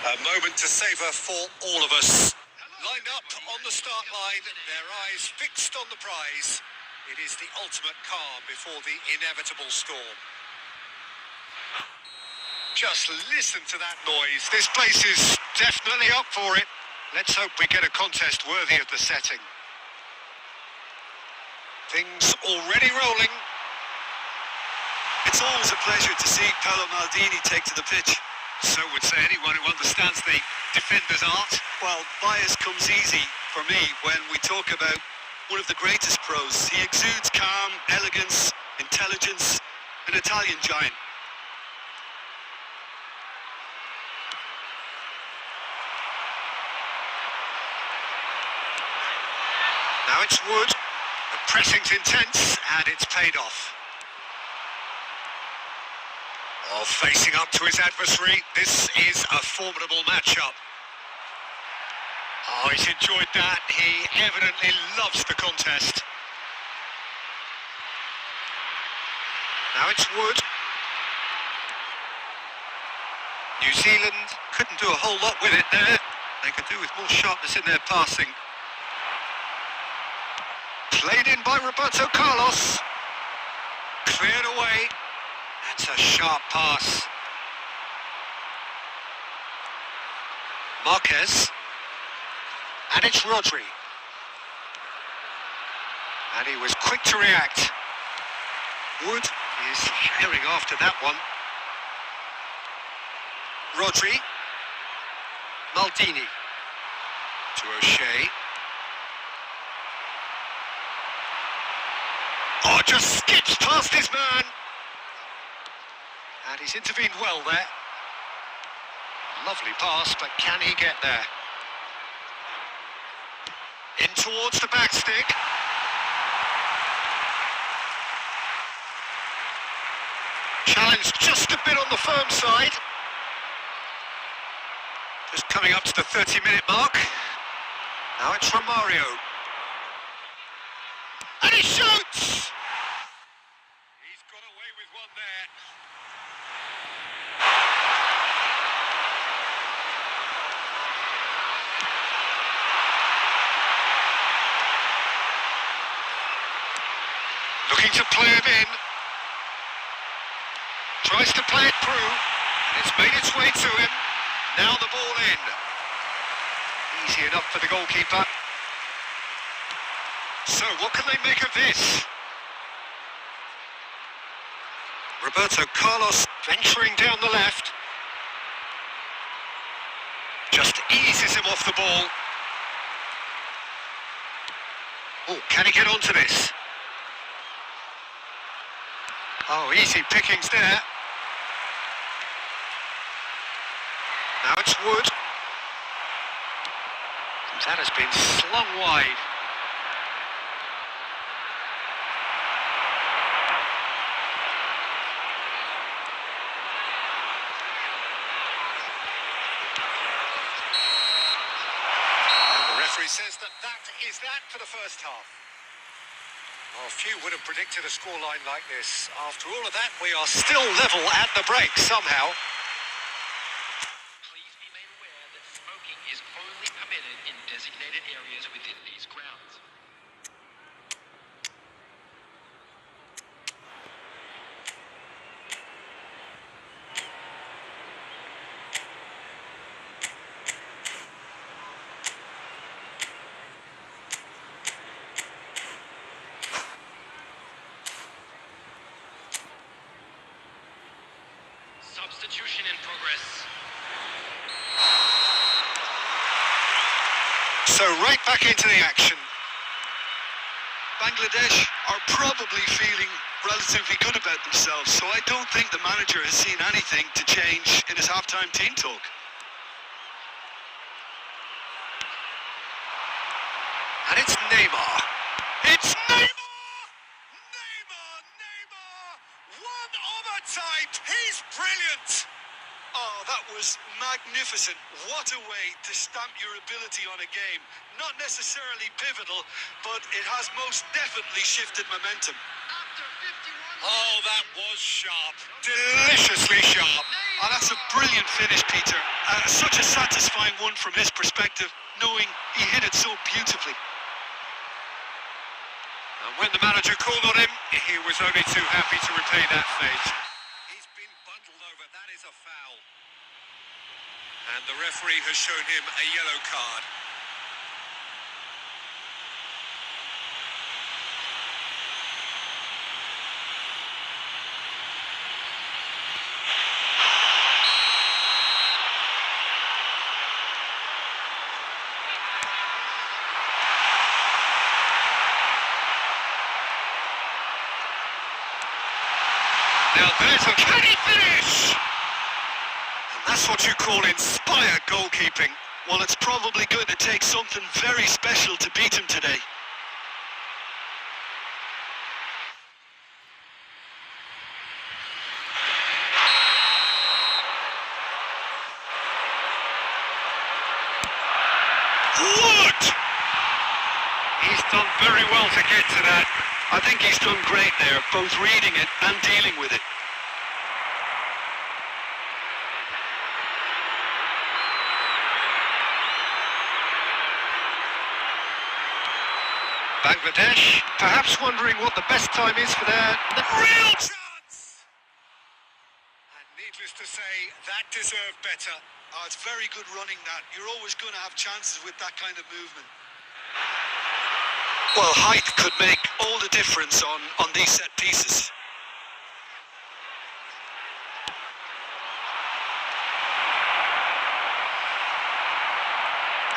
A moment to savour for all of us. Lined up on the start line, their eyes fixed on the prize. It is the ultimate calm before the inevitable storm. Just listen to that noise. This place is definitely up for it. Let's hope we get a contest worthy of the setting. Things already rolling. It's always a pleasure to see Paolo Maldini take to the pitch. So would say anyone who understands the defender's art. Well, bias comes easy for me when we talk about one of the greatest pros. He exudes calm, elegance, intelligence, an Italian giant. Now it's Wood. The pressing's intense and it's paid off. Oh, facing up to his adversary, this is a formidable matchup. Oh, he's enjoyed that. He evidently loves the contest. Now it's Wood. New Zealand couldn't do a whole lot with it there. They could do with more sharpness in their passing. Played in by Roberto Carlos. Cleared away. That's a sharp pass. Marquez. And it's Rodri. And he was quick to react. Wood is herring after that one. Rodri. Maldini. To O'Shea. Oh, just skips past his man. And he's intervened well there. Lovely pass, but can he get there? In towards the back stick. Challenge just a bit on the firm side. Just coming up to the 30-minute mark. Now it's Romario. And he shoots! He's got away with one there. Looking to play him in. Tries to play it through. And it's made its way to him. Now the ball in. Easy enough for the goalkeeper. So, what can they make of this? Roberto Carlos venturing down the left. Just eases him off the ball. Oh, can he get onto this? Oh, easy pickings there. Now it's Wood. That has been slung wide. Says that is that for the first half. Well, few would have predicted a scoreline like this. After all of that, we are still level at the break somehow. Please be made aware that smoking is only permitted in designated areas within these grounds. Substitution in progress. So right back into the action. Bangladesh are probably feeling relatively good about themselves, so I don't think the manager has seen anything to change in his half-time team talk. And it's Neymar. It's Neymar! One of a type. He's brilliant. Oh, that was magnificent. What a way to stamp your ability on a game. Not necessarily pivotal, but it has most definitely shifted momentum. Oh, that was sharp. Deliciously sharp. Oh, that's a brilliant finish, Peter. Such a satisfying one from his perspective, knowing he hit it so beautifully. And when the manager called on him, he was only too happy to repay that fate. He's been bundled over, that is a foul. And the referee has shown him a yellow card. Now there's a can he finish? And that's what you call inspired goalkeeping. Well, it's probably going to take something very special to beat him today. What? He's done very well to get to that. I think he's done great there, both reading it and dealing with it. Bangladesh, perhaps wondering what the best time is for their real chance! And needless to say, that deserved better. Oh, it's very good running, that. You're always going to have chances with that kind of movement. Well, height could make all the difference on these set pieces.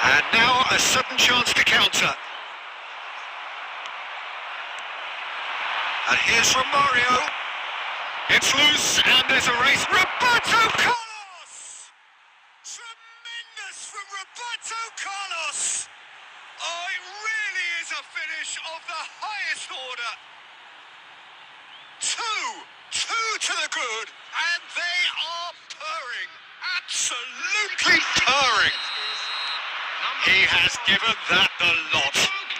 And now a sudden chance to counter. And here's from Mario. It's loose and there's a race. Roberto Carlos! Tremendous from Roberto Carlos! Oh, it really is a finish of the highest order. Two to the good, and they are purring. Absolutely purring. He has given that the lot.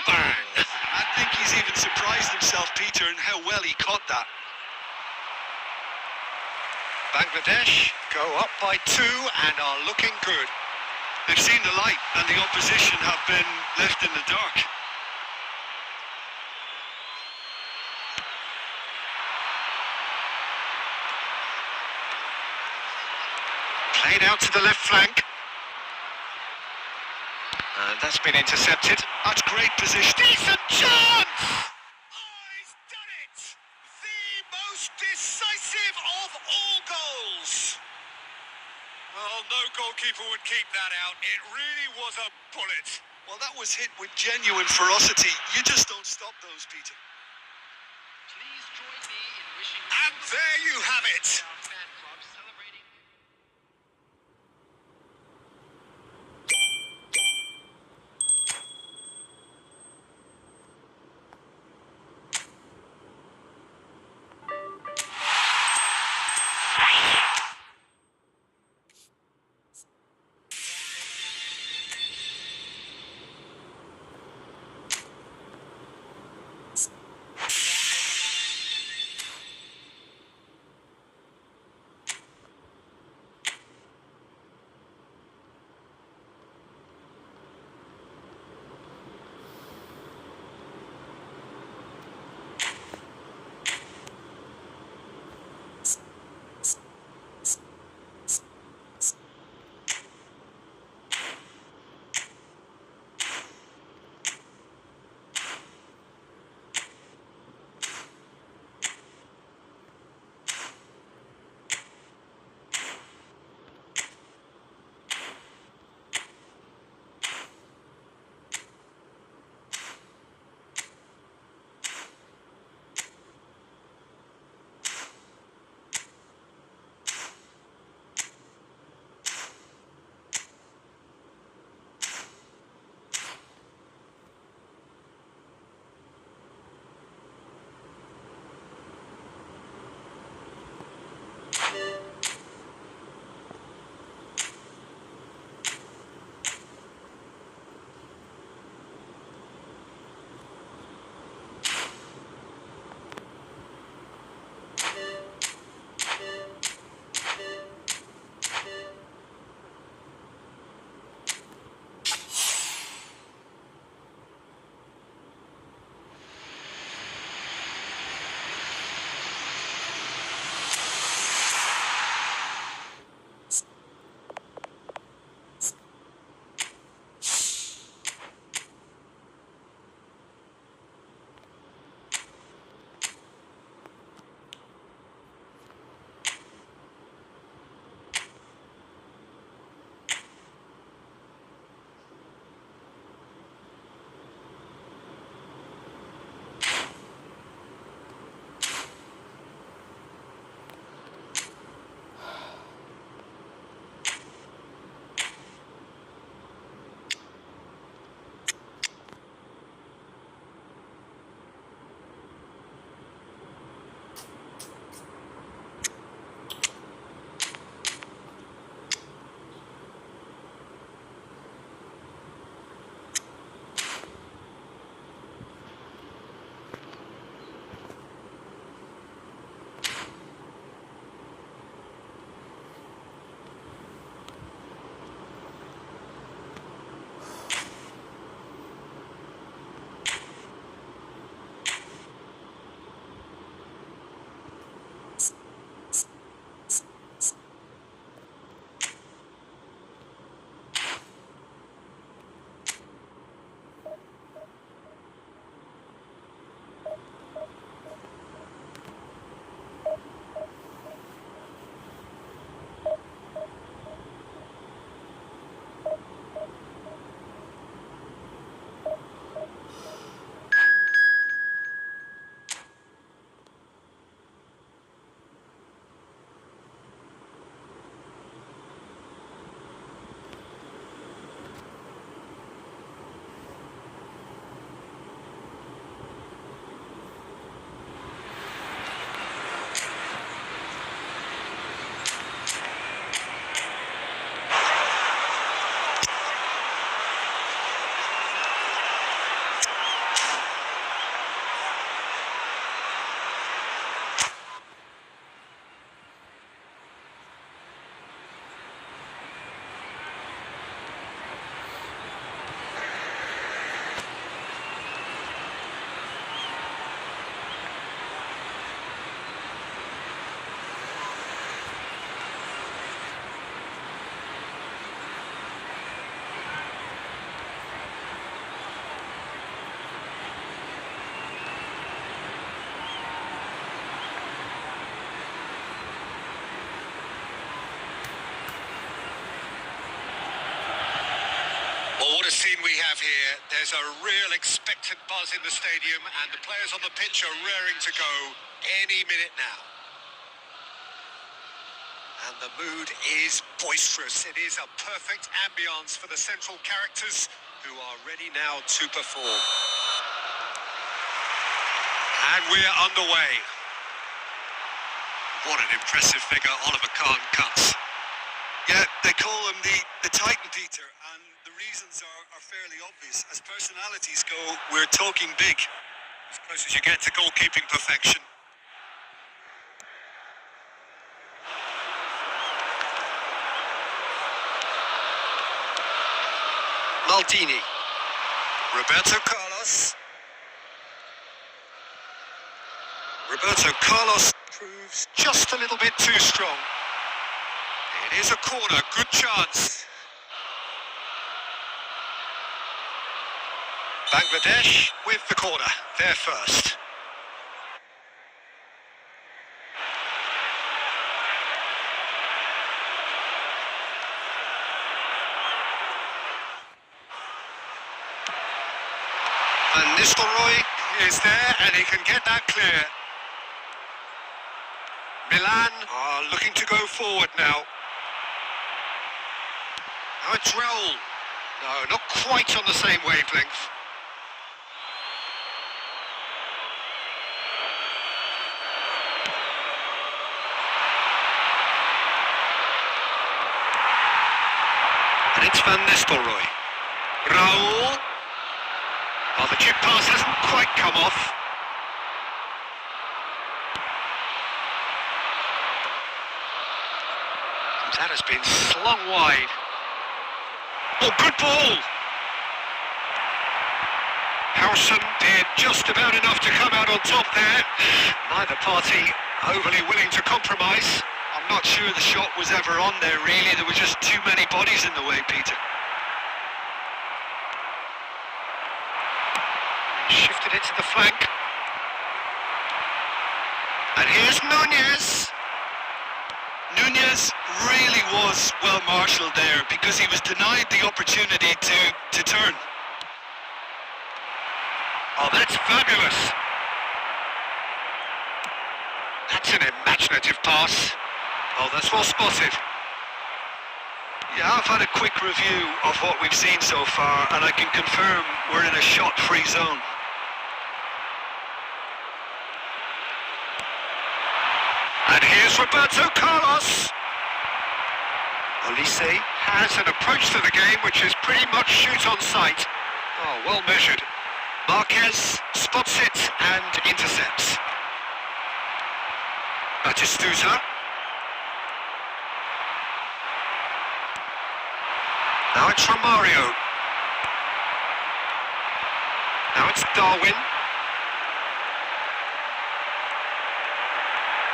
Bang! I think he's even surprised himself, Peter, in how well he caught that. Bangladesh go up by 2 and are looking good. They've seen the light and the opposition have been left in the dark. Played out to the left flank. And that's been intercepted. That's great position. Decent chance! Oh, he's done it! The most decisive of all goals. Well, no goalkeeper would keep that out. It really was a bullet. Well, that was hit with genuine ferocity. You just don't stop those, Peter. Please join me in wishing And there you have it. our fan club celebrating. we have here. There's a real expectant buzz in the stadium, and the players on the pitch are raring to go any minute now. And the mood is boisterous. It is a perfect ambience for the central characters who are ready now to perform. And we're underway. What an impressive figure Oliver Kahn cuts. Yeah, they call him the Titan, Peter, and the reasons are fairly obvious. As personalities go, we're talking big. As close as you get to goalkeeping perfection. Maldini. Roberto Carlos. Roberto Carlos proves just a little bit too strong. It is a corner, good chance. Bangladesh with the corner, they're first. And Nistelrooy is there, and he can get that clear. Milan are looking to go forward now. Now it's Raul. No, not quite on the same wavelength. And it's Van Nistelrooy. Raul. Oh, the chip pass hasn't quite come off. That has been slung wide. Oh, good ball! Harun did just about enough to come out on top there. Neither party overly willing to compromise. I'm not sure the shot was ever on there, really. There were just too many bodies in the way, Peter. Shifted it to the flank. And here's Nunez. Nunez really was well marshalled there because he was denied the opportunity to turn. Oh, that's fabulous. That's an imaginative pass. Oh, that's well spotted. Yeah, I've had a quick review of what we've seen so far, and I can confirm we're in a shot-free zone. And here's Roberto Carlos. Olise Has an approach to the game which is pretty much shoot on sight. Oh, well measured. Marquez spots it and intercepts. Batistuta. Now it's Romario. Now it's Darwin.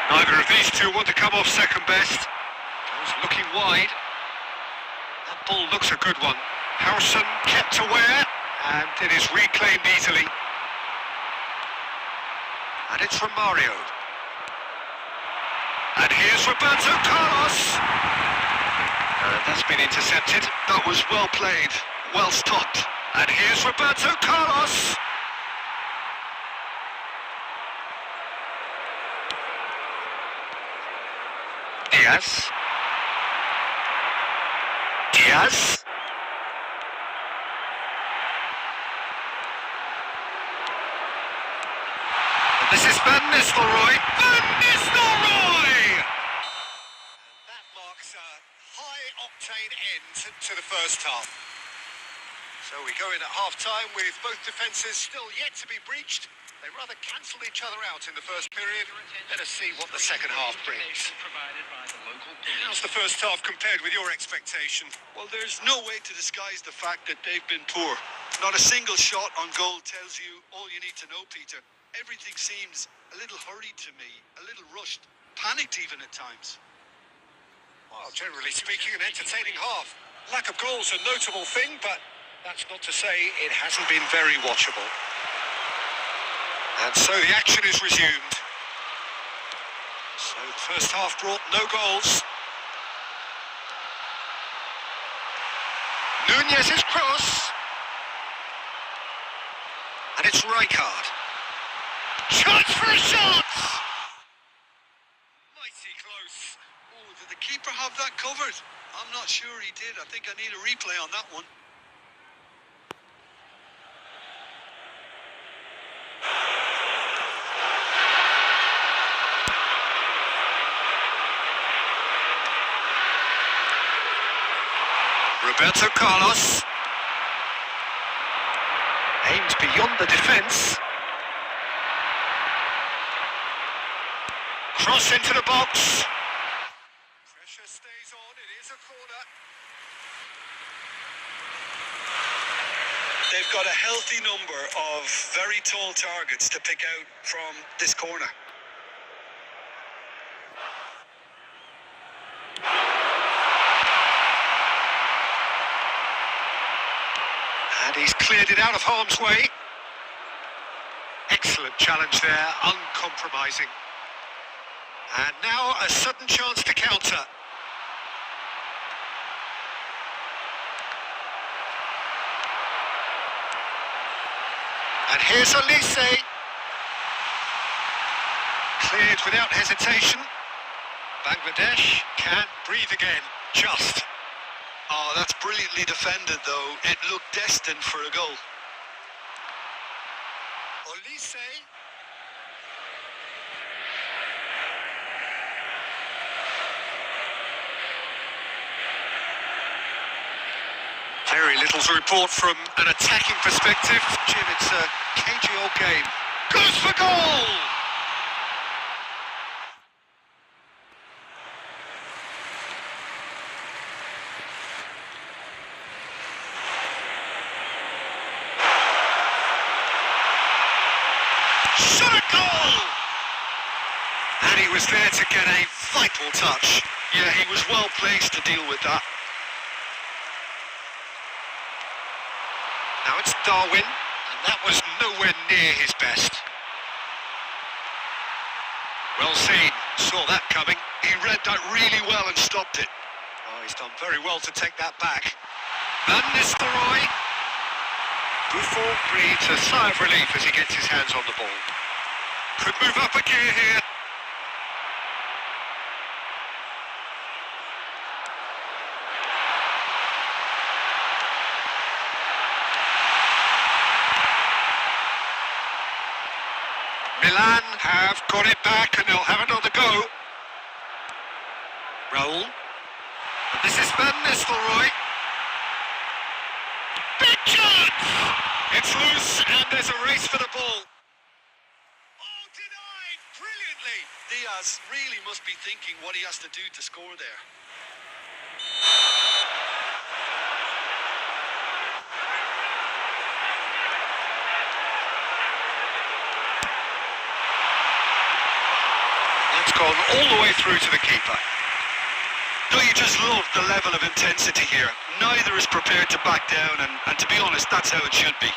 Neither of these two want to come off second best. Goes looking wide. That ball looks a good one. Harun kept aware, and it is reclaimed easily. And it's Romario. And here's Roberto Carlos. And that's been intercepted. That was well played, well stopped. And here's Roberto Carlos. Diaz. And this is Van Nistelrooy. Van Nistelrooy! And that marks a high-octane end to the first half. So we go in at half-time with both defences still yet to be breached. They rather cancelled each other out in the first period. Let us see what the second half brings. How's the first half compared with your expectation? Well, there's no way to disguise the fact that they've been poor. Not a single shot on goal tells you all you need to know, Peter. Everything seems a little hurried to me, a little rushed, panicked even at times. Well, generally speaking, an entertaining half. Lack of goals a notable thing, but that's not to say it hasn't been very watchable. And so the action is resumed. So the first half brought no goals. Nunez's cross. it's Rijkaard. Chance for a shot! Mighty close. Oh, did the keeper have that covered? I'm not sure he did. I think I need a replay on that one. Roberto Carlos. Aimed beyond the defence. Cross into the box. Pressure stays on, it is a corner. They've got a healthy number of very tall targets to pick out from this corner. And he's cleared it out of harm's way. Excellent challenge there, uncompromising. And now a sudden chance to counter. And here's Olise. Cleared without hesitation. Bangladesh can breathe again, just. Oh, that's brilliantly defended, though. It looked destined for a goal. Olise. Very little to report from an attacking perspective. Jim, it's a cagey old game. Goes for goal! Shot a goal! And he was there to get a vital touch. Yeah, he was well placed to deal with that. Now it's Darwin, and that was nowhere near his best. Well seen, saw that coming. He read that really well and stopped it. Oh, he's done very well to take that back. Van Nistelrooy. Buffon breathes a sigh of relief as he gets his hands on the ball. Could move up a gear here. Milan have got it back and they'll have another go. Raul. And this is Van Nistelrooy. Big chance! It's loose and there's a race for the ball. Oh, denied brilliantly. Diaz really must be thinking what he has to do to score there. Gone all the way through to the keeper. No, you just love the level of intensity here. Neither is prepared to back down, and to be honest, that's how it should be.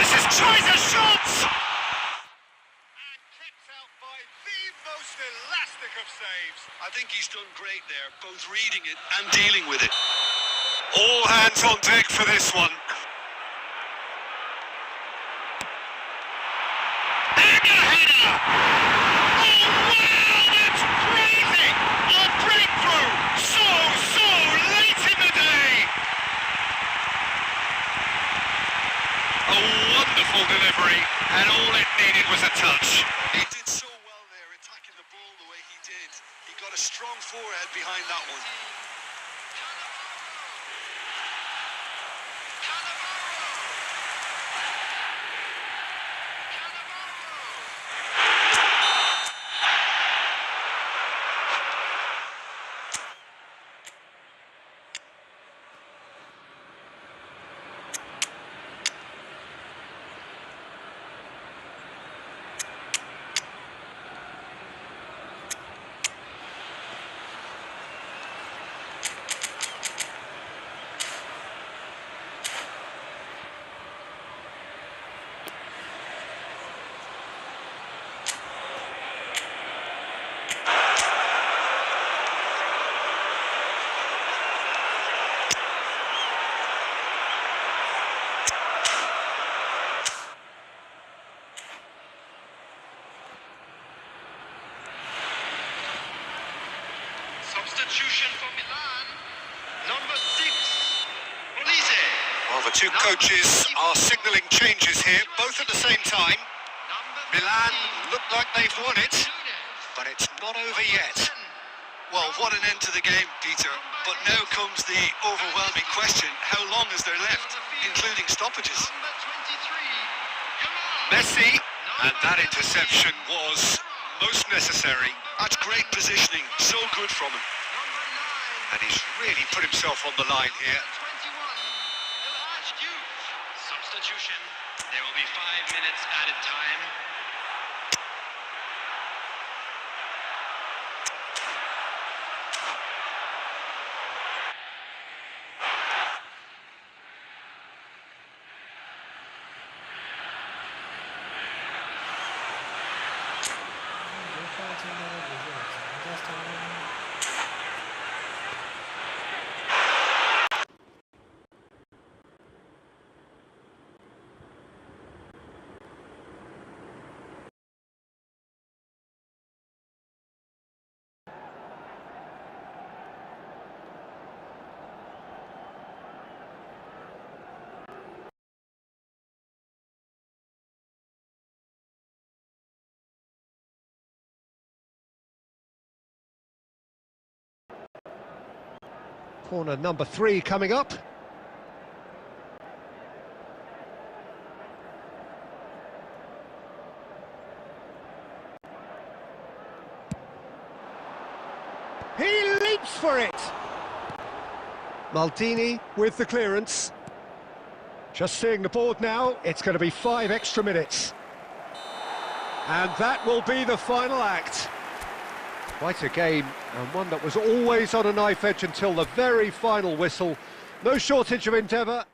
This is tries a shot! And kept out by the most elastic of saves. I think he's done great there, both reading it and dealing with it. All hands on deck for this one. Oh wow, that's crazy! A breakthrough! So late in the day! A wonderful delivery, and all it needed was a touch. He did so well there, attacking the ball the way he did. He got a strong forehead behind that one. Substitution for Milan. Number 6, Olise. Well, the two coaches are signalling changes here, both at the same time. Milan look like they've won it, but it's not over yet. Well, what an end to the game, Peter. But now comes the overwhelming question: how long is there left, including stoppages? Messi, and that interception was most necessary. That's great positioning, so good from him. And he's really put himself on the line here. Substitution. There will be 5 minutes added time. Corner number 3 coming up. He leaps for it! Maldini with the clearance. Just seeing the board now, it's going to be 5 extra minutes. And that will be the final act. Quite a game, and one that was always on a knife edge until the very final whistle. No shortage of endeavour.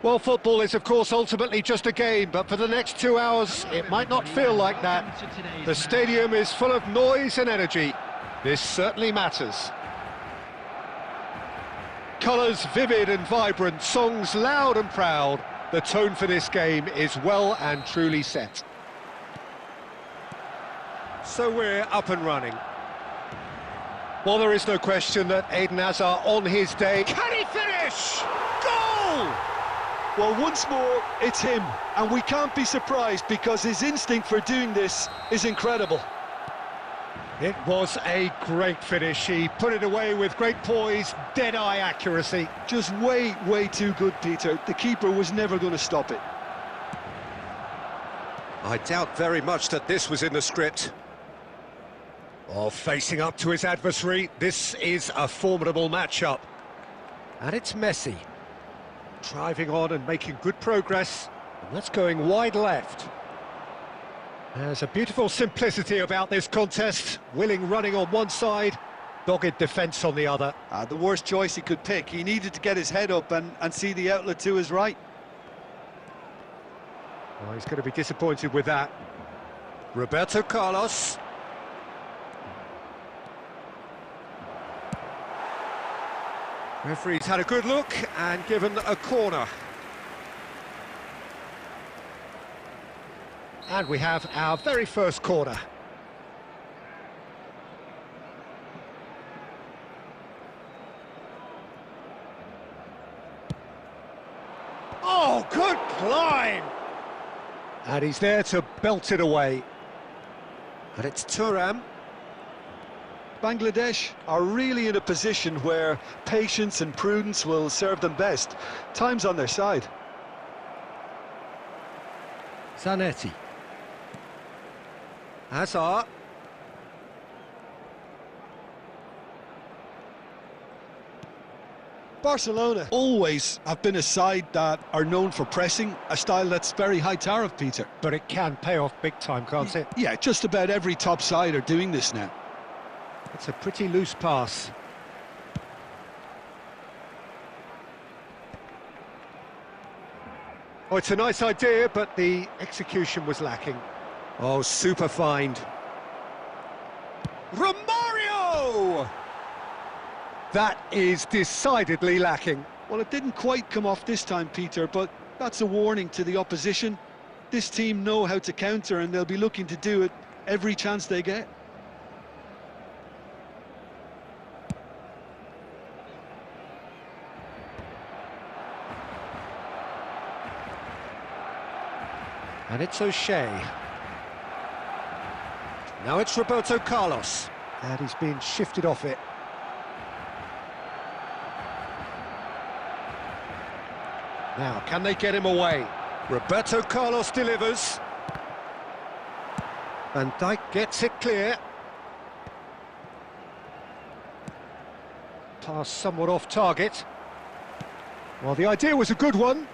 Well, football is, of course, ultimately just a game, but for the next 2 hours, it might not feel like that. The stadium is full of noise and energy. This certainly matters. Colours vivid and vibrant, songs loud and proud. The tone for this game is well and truly set. So we're up and running. Well, there is no question that Eden Hazard on his day. Can he finish? Goal! Well, once more, it's him, and we can't be surprised because his instinct for doing this is incredible. It was a great finish. He put it away with great poise, dead-eye accuracy. Just way, way too good, Peter. The keeper was never going to stop it. I doubt very much that this was in the script. Oh, facing up to his adversary, this is a formidable matchup. And it's Messi. Driving on and making good progress, and that's going wide left. There's a beautiful simplicity about this contest. Willing running on one side, dogged defence on the other. The worst choice he could pick. He needed to get his head up and see the outlet to his right. Oh, he's going to be disappointed with that. Roberto Carlos. Referee's had a good look and given a corner. And we have our very first corner. Oh, good climb! And he's there to belt it away. And it's Thuram. Bangladesh are really in a position where patience and prudence will serve them best. Time's on their side. Zanetti. Hazard. Barcelona always have been a side that are known for pressing, a style that's very high tariff, Peter. But it can pay off big time, can't it? Yeah, just about every top side are doing this now. It's a pretty loose pass. Oh, it's a nice idea, but the execution was lacking. Oh, super find. Romario! That is decidedly lacking. Well, it didn't quite come off this time, Peter, but that's a warning to the opposition. This team know how to counter, and they'll be looking to do it every chance they get. And it's O'Shea. Now it's Roberto Carlos. And he's been shifted off it. Now, can they get him away? Roberto Carlos delivers. Van Dijk gets it clear. Pass somewhat off target. Well, the idea was a good one.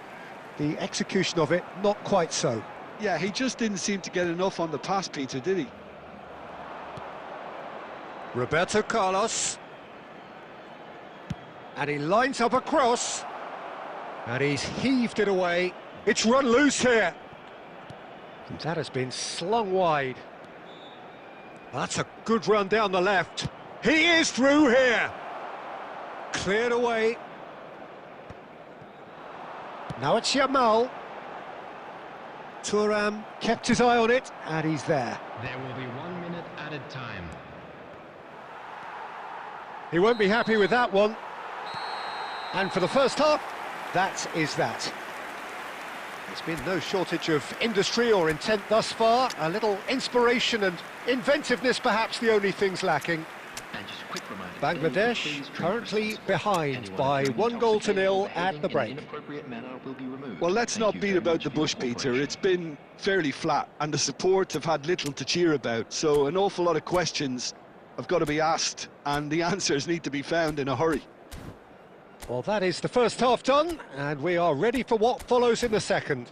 The execution of it, not quite so. Yeah, he just didn't seem to get enough on the pass, Peter, did he? Roberto Carlos. And he lines up a cross. And he's heaved it away. It's run loose here. And that has been slung wide. That's a good run down the left. He is through here. Cleared away. Now it's Yamal. Thuram kept his eye on it, and he's there. There will be 1 minute added time. He won't be happy with that one. And for the first half, that is that. There's been no shortage of industry or intent thus far. A little inspiration and inventiveness, perhaps the only things lacking. And just a quick reminder, Bangladesh currently behind by 1-0 at the break. Well, let's not beat about the bush, Peter. It's been fairly flat, and the support have had little to cheer about. So an awful lot of questions have got to be asked, and the answers need to be found in a hurry. Well, that is the first half done, and we are ready for what follows in the second.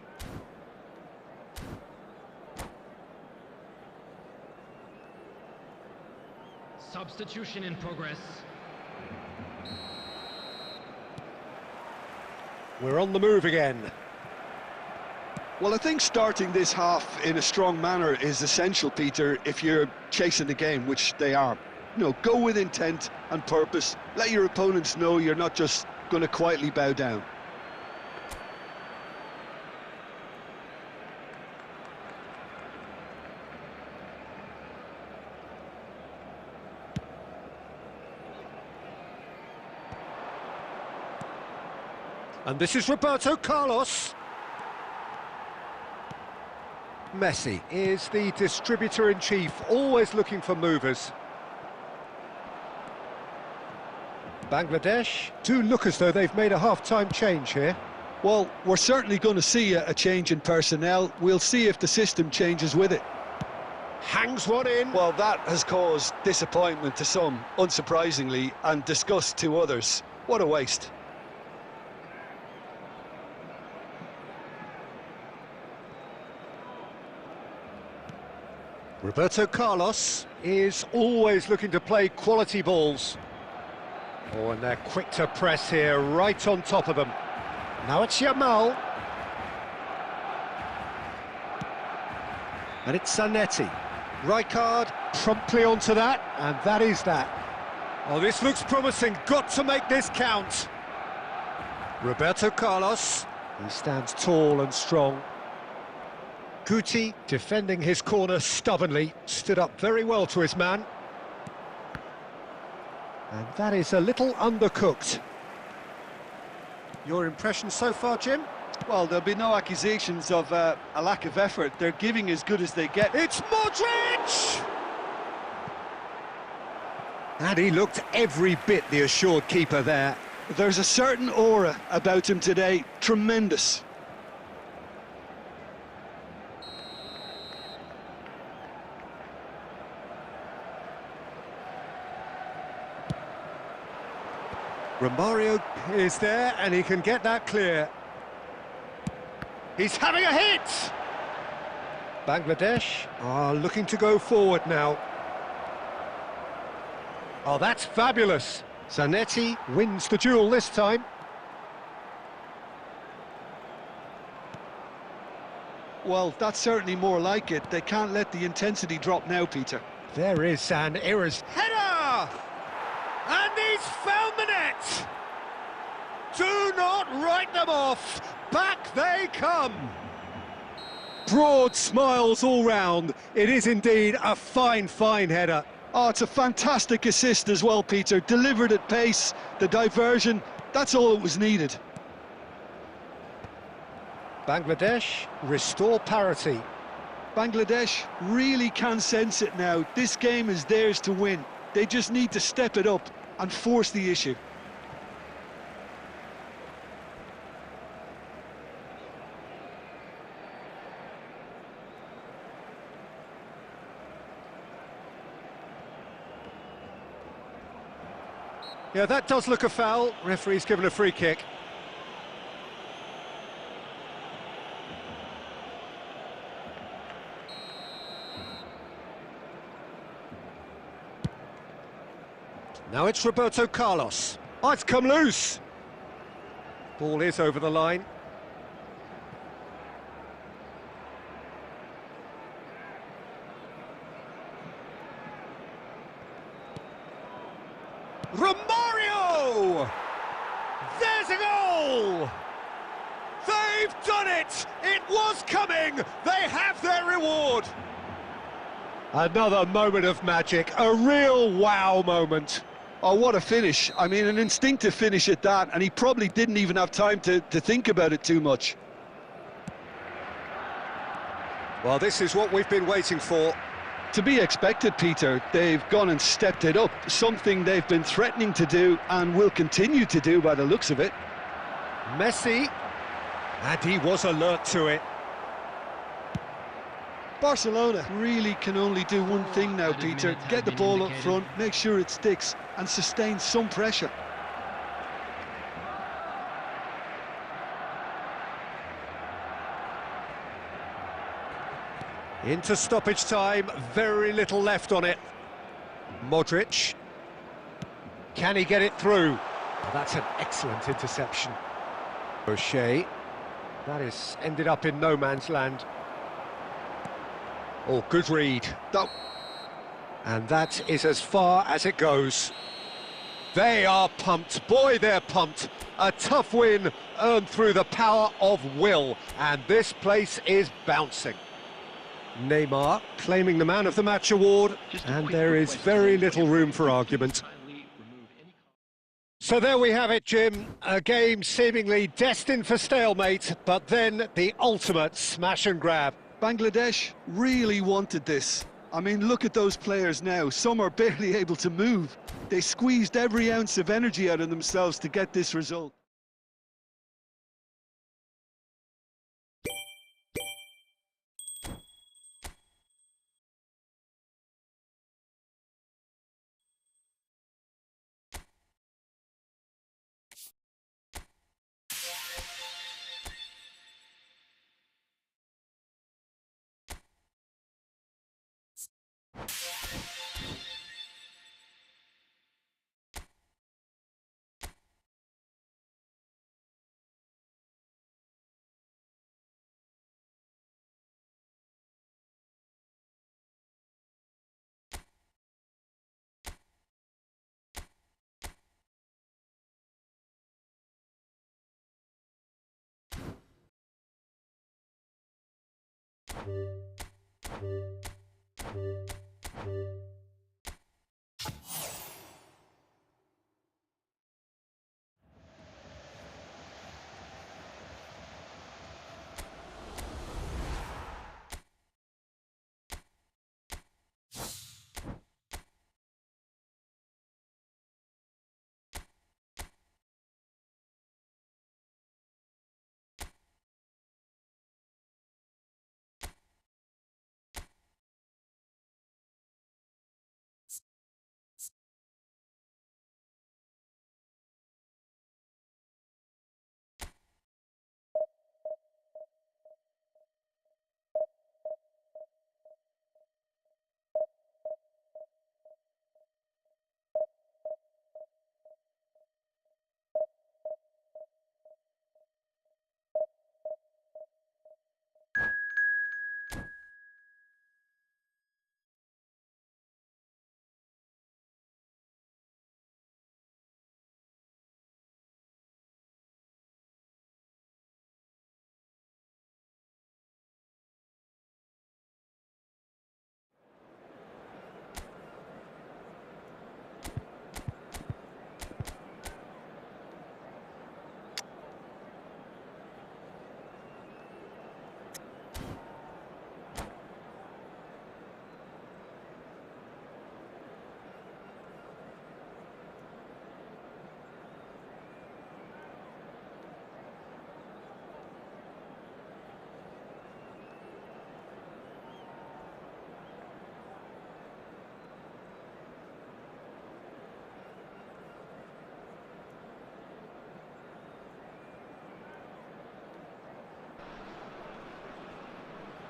Substitution in progress. We're on the move again. Well, I think starting this half in a strong manner is essential, Peter, if you're chasing the game, which they are. You know, go with intent and purpose. Let your opponents know you're not just going to quietly bow down. And this is Roberto Carlos. Messi is the distributor-in-chief, always looking for movers. Bangladesh do look as though they've made a half-time change here. Well, we're certainly going to see a change in personnel. We'll see if the system changes with it. Hangs one in. Well, that has caused disappointment to some, unsurprisingly, and disgust to others. What a waste. Roberto Carlos is always looking to play quality balls. Oh, and they're quick to press here, right on top of them. Now it's Yamal. And it's Zanetti. Rijkaard promptly onto that, and that is that. Oh, this looks promising. Got to make this count. Roberto Carlos. He stands tall and strong. Guti, defending his corner stubbornly, stood up very well to his man. And that is a little undercooked. Your impression so far, Jim? Well, there'll be no accusations of a lack of effort. They're giving as good as they get. It's Modric! And he looked every bit the assured keeper there. There's a certain aura about him today. Tremendous. Romario is there and he can get that clear. He's having a hit! Bangladesh are looking to go forward now. Oh, that's fabulous. Zanetti wins the duel this time. Well, that's certainly more like it. They can't let the intensity drop now, Peter. There is an Iris header! And he's found the net! Do not write them off! Back they come! Broad smiles all round. It is indeed a fine, fine header. Oh, it's a fantastic assist as well, Peter. Delivered at pace, the diversion, that's all that was needed. Bangladesh restore parity. Bangladesh really can sense it now. This game is theirs to win. They just need to step it up and force the issue. Yeah, that does look a foul. Referee's given a free kick. Now it's Roberto Carlos. Oh, it's come loose. Ball is over the line. Romario! There's a goal! They've done it! It was coming! They have their reward! Another moment of magic, a real wow moment. Oh, what a finish. I mean, an instinctive finish at that, and he probably didn't even have time to think about it too much. Well, this is what we've been waiting for. To be expected, Peter. They've gone and stepped it up, something they've been threatening to do and will continue to do by the looks of it. Messi, and he was alert to it. Barcelona really can only do one thing now, Peter. Get the ball up front, make sure it sticks and sustain some pressure. Into stoppage time, very little left on it. Modric. Can he get it through? Oh, that's an excellent interception. O'Shea. That is ended up in no man's land. Oh, good read. And that is as far as it goes. They are pumped. Boy, they're pumped. A tough win earned through the power of will. And this place is bouncing. Neymar claiming the Man of the Match award, and there is very little room for argument. So there we have it, Jim. A game seemingly destined for stalemate, but then the ultimate smash and grab. Bangladesh really wanted this. I mean, look at those players now. Some are barely able to move. They squeezed every ounce of energy out of themselves to get this result.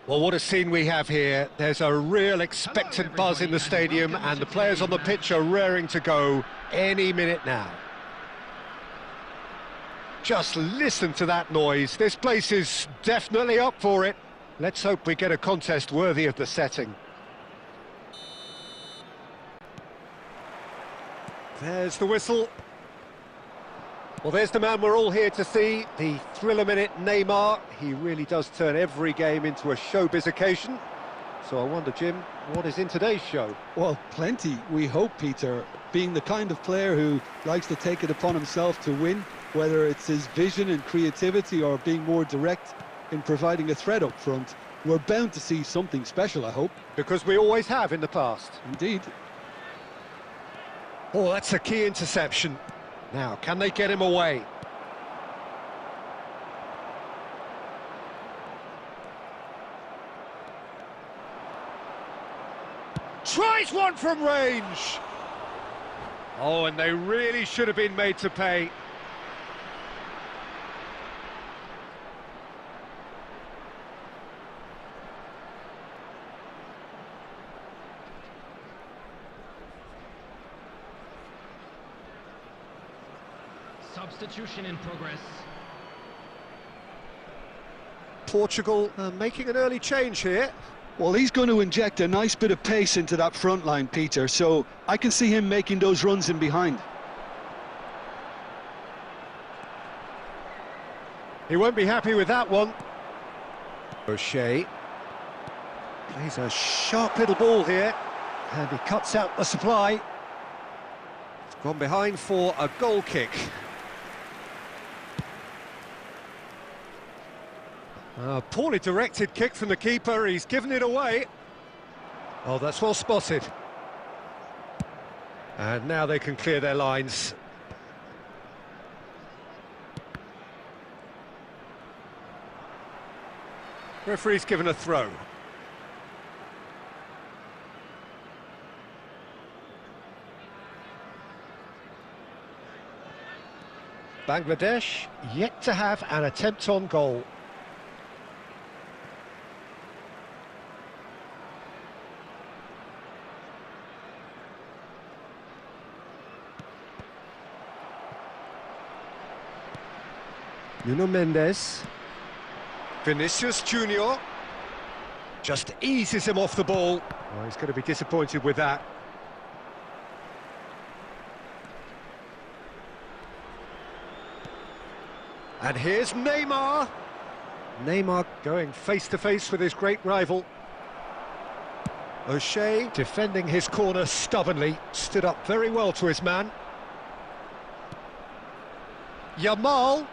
Well, what a scene we have here. There's a real expectant buzz in the stadium, and the players on the pitch are raring to go any minute now. Just listen to that noise. This place is definitely up for it. Let's hope we get a contest worthy of the setting. There's the whistle. Well, there's the man we're all here to see, the thriller-minute Neymar. He really does turn every game into a showbiz occasion. So I wonder, Jim, what is in today's show? Well, plenty, we hope, Peter. Being the kind of player who likes to take it upon himself to win, whether it's his vision and creativity or being more direct in providing a threat up front, we're bound to see something special, I hope. Because we always have in the past. Indeed. Oh, that's a key interception. Now, can they get him away? Tries one from range! Oh, and they really should have been made to pay. Substitution in progress. Portugal making an early change here. Well, he's going to inject a nice bit of pace into that front line, Peter, so I can see him making those runs in behind. He won't be happy with that one. Rashid plays a sharp little ball here, and he cuts out the supply. It's gone behind for a goal kick. A poorly directed kick from the keeper, he's given it away. Oh, that's well spotted. And now they can clear their lines. Referee's given a throw. Bangladesh yet to have an attempt on goal. Nuno Mendes. Vinicius Junior just eases him off the ball. Oh, he's going to be disappointed with that. And here's Neymar. Neymar going face-to-face with his great rival. O'Shea defending his corner stubbornly, stood up very well to his man. Yamal.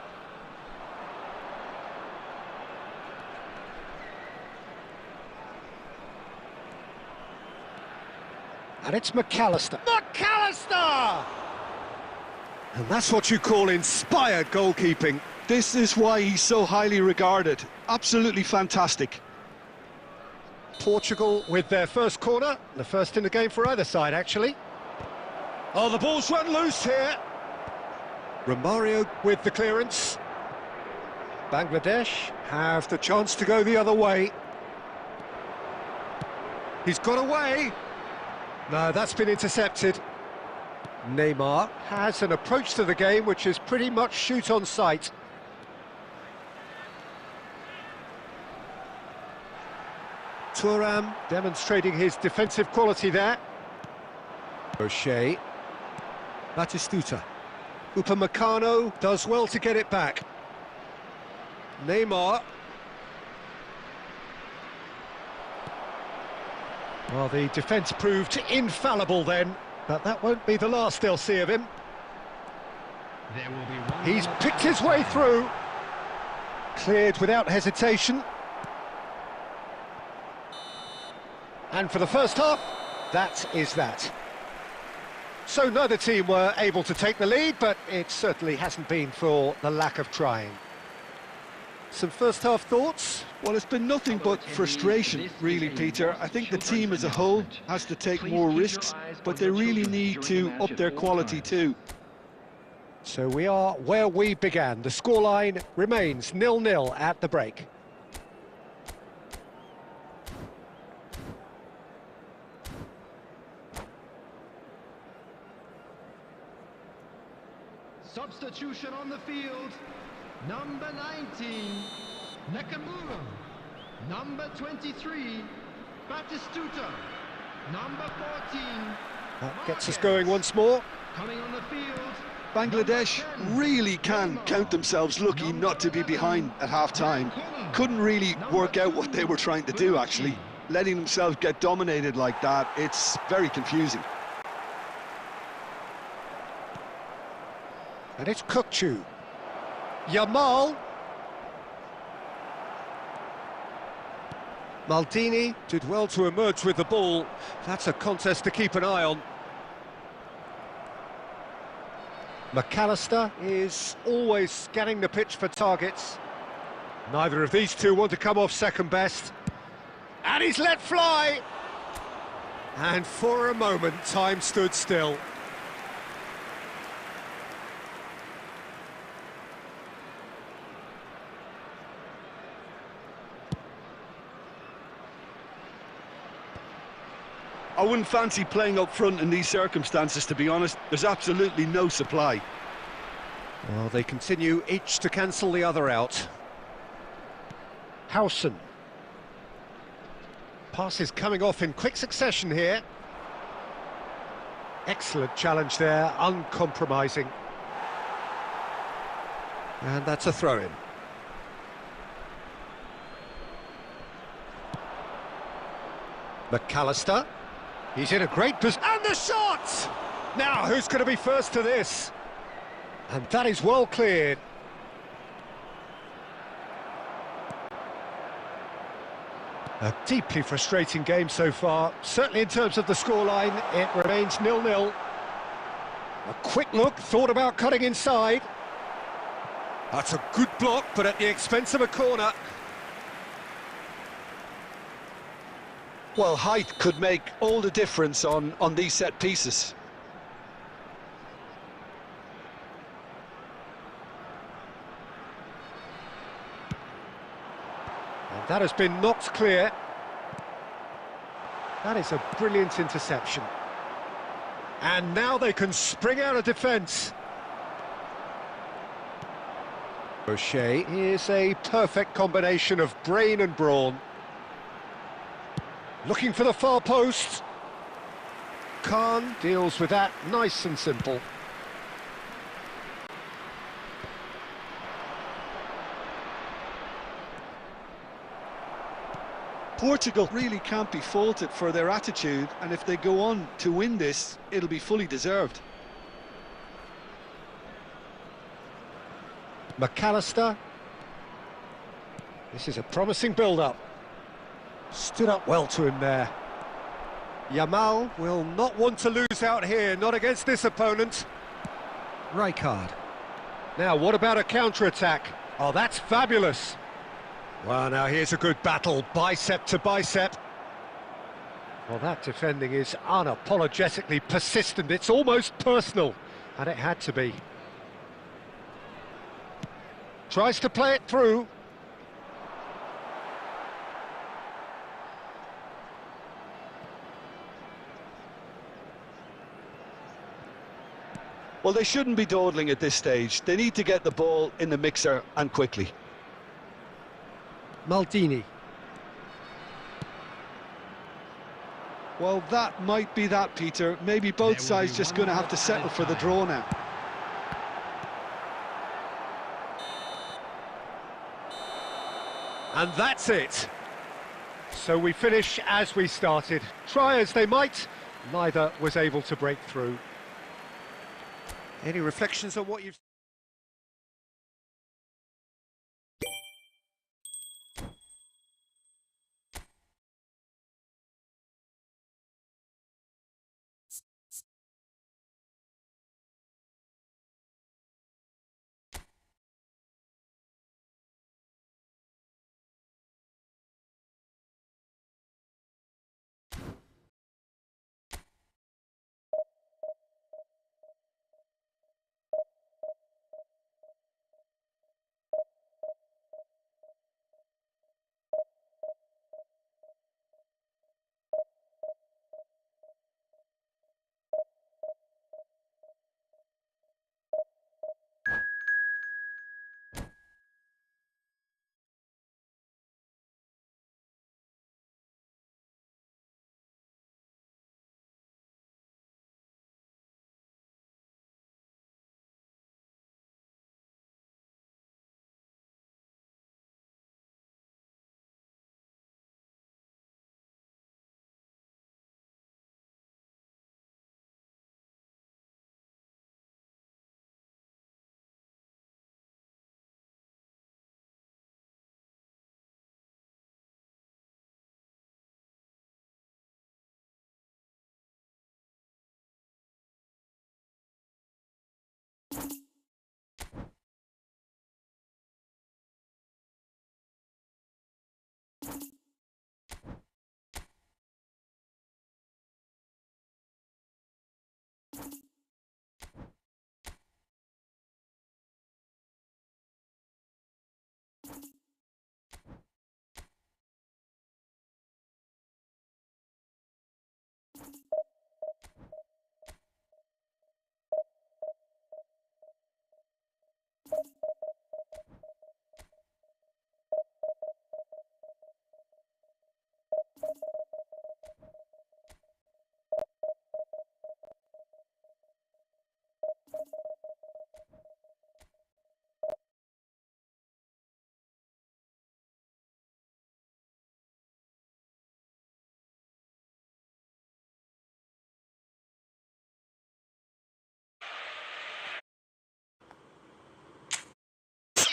And it's McAllister. McAllister! And that's what you call inspired goalkeeping. This is why he's so highly regarded. Absolutely fantastic. Portugal with their first corner, the first in the game for either side, actually. Oh, the ball's run loose here. Romario with the clearance. Bangladesh have the chance to go the other way. He's got away. No, that's been intercepted. Neymar has an approach to the game which is pretty much shoot on sight. Thuram demonstrating his defensive quality there. O'Shea. Batistuta. Upamecano does well to get it back. Neymar. Well, the defence proved infallible then, but that won't be the last they'll see of him. There will be one. He's picked his way through. Cleared without hesitation. And for the first half, that is that. So neither team were able to take the lead, but it certainly hasn't been for the lack of trying. Some first half thoughts? Well, it's been nothing but frustration, really, Peter. I think the team as a whole has to take more risks, but they really need to up their quality too. So we are where we began. The scoreline remains 0-0 at the break. Substitution on the field. Number 19, Nakamura. Number 23, Batistuta. Number 14, That gets us going once more. coming on the field. Bangladesh really can count themselves lucky not to be behind at half-time. Couldn't really work out what they were trying to do, actually. Letting themselves get dominated like that, it's very confusing. And it's Kukçu. Yamal. Maldini did well to emerge with the ball. That's a contest to keep an eye on. McAllister is always scanning the pitch for targets. Neither of these two want to come off second best. And he's let fly! And for a moment, time stood still. I wouldn't fancy playing up front in these circumstances, to be honest. There's absolutely no supply. Well, they continue each to cancel the other out. Harun. Passes coming off in quick succession here. Excellent challenge there, uncompromising. And that's a throw-in. McAllister. He's in a great position. And the shot! Now, who's going to be first to this? And that is well cleared. A deeply frustrating game so far. Certainly in terms of the scoreline, it remains 0-0. A quick look, thought about cutting inside. That's a good block, but at the expense of a corner. Well, height could make all the difference on these set pieces. And that has been knocked clear. That is a brilliant interception. And now they can spring out of defence. O'Shea is a perfect combination of brain and brawn. Looking for the far post. Khan deals with that nice and simple. Portugal really can't be faulted for their attitude, and if they go on to win this, it'll be fully deserved. McAllister. This is a promising build-up. Stood up well to him there. Yamal will not want to lose out here, not against this opponent. Rijkaard. Now, what about a counter-attack? Oh, that's fabulous. Well, now here's a good battle, bicep to bicep. Well, that defending is unapologetically persistent. It's almost personal, and it had to be. Tries to play it through. Well, they shouldn't be dawdling at this stage. They need to get the ball in the mixer, and quickly. Maldini. Well, that might be that, Peter. Maybe both sides just going to have to settle for the draw now. And that's it. So we finish as we started. Try as they might, neither was able to break through. Any reflections on what you've...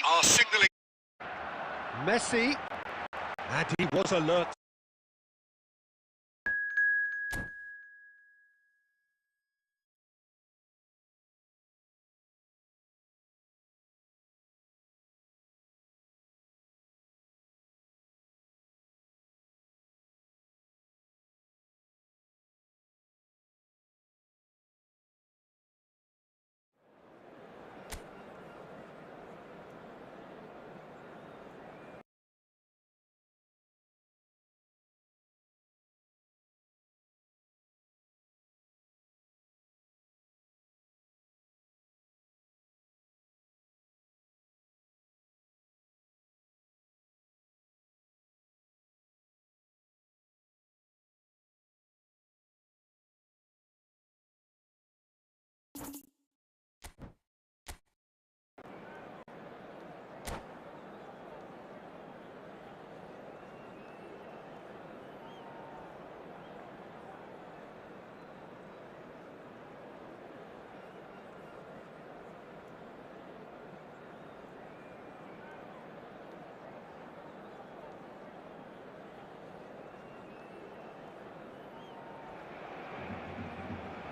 Are signalling. Messi, and he was alert.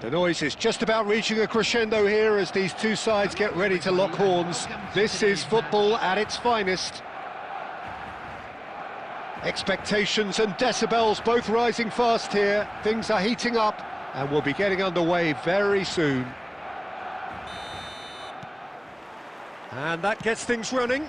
The noise is just about reaching a crescendo here as these two sides get ready to lock horns. This is football at its finest. Expectations and decibels both rising fast here. Things are heating up and we'll be getting underway very soon. And that gets things running.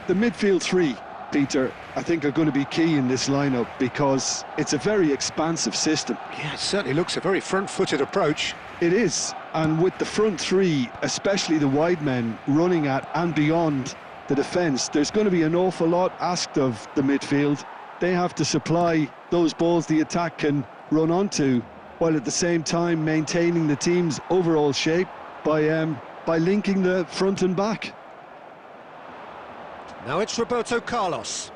The midfield three, Peter, I think are going to be key in this lineup because it's a very expansive system. Yeah, it certainly looks a very front-footed approach. It is, and with the front three, especially the wide men, running at and beyond the defence, there's going to be an awful lot asked of the midfield. They have to supply those balls the attack can run onto, while at the same time maintaining the team's overall shape by linking the front and back. Now it's Roberto Carlos.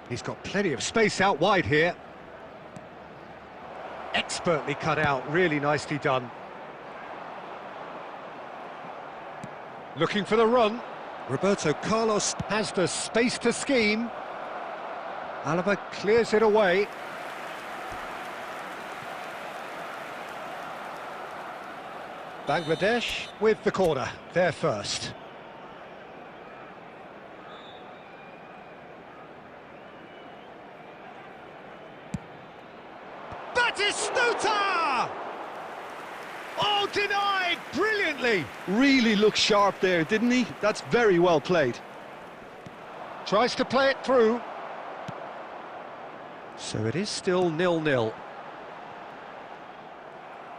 He's got plenty of space out wide here. Expertly cut out, really nicely done. Looking for the run. Roberto Carlos has the space to scheme. Alaba clears it away. Bangladesh with the corner, there first. Batistuta! Oh, denied brilliantly. Really looked sharp there, didn't he? That's very well played. Tries to play it through. So it is still 0-0.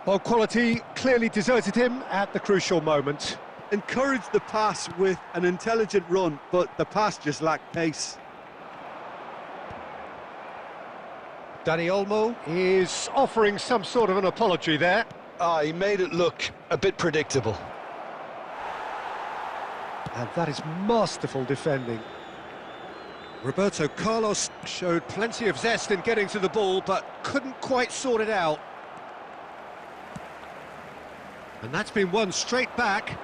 Well, quality clearly deserted him at the crucial moment. Encouraged the pass with an intelligent run, but the pass just lacked pace. Dani Olmo is offering some sort of an apology there. He made it look a bit predictable. And that is masterful defending. Roberto Carlos showed plenty of zest in getting to the ball, but couldn't quite sort it out. And that's been won straight back.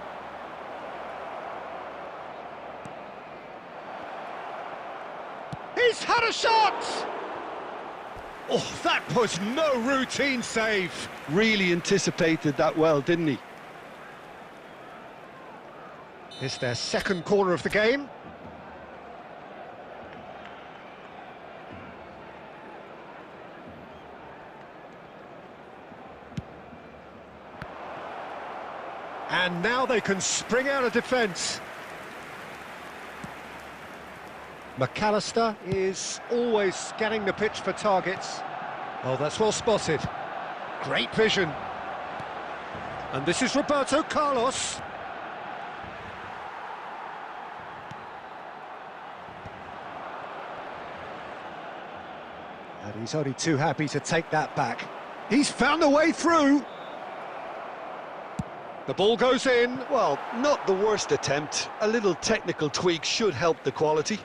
He's had a shot! Oh, that was no routine save. Really anticipated that well, didn't he? It's their second corner of the game. And now they can spring out of defence. McAllister is always scanning the pitch for targets. Oh, that's well spotted. Great vision. And this is Roberto Carlos. And he's only too happy to take that back. He's found a way through. The ball goes in. Well, not the worst attempt. A little technical tweak should help the quality.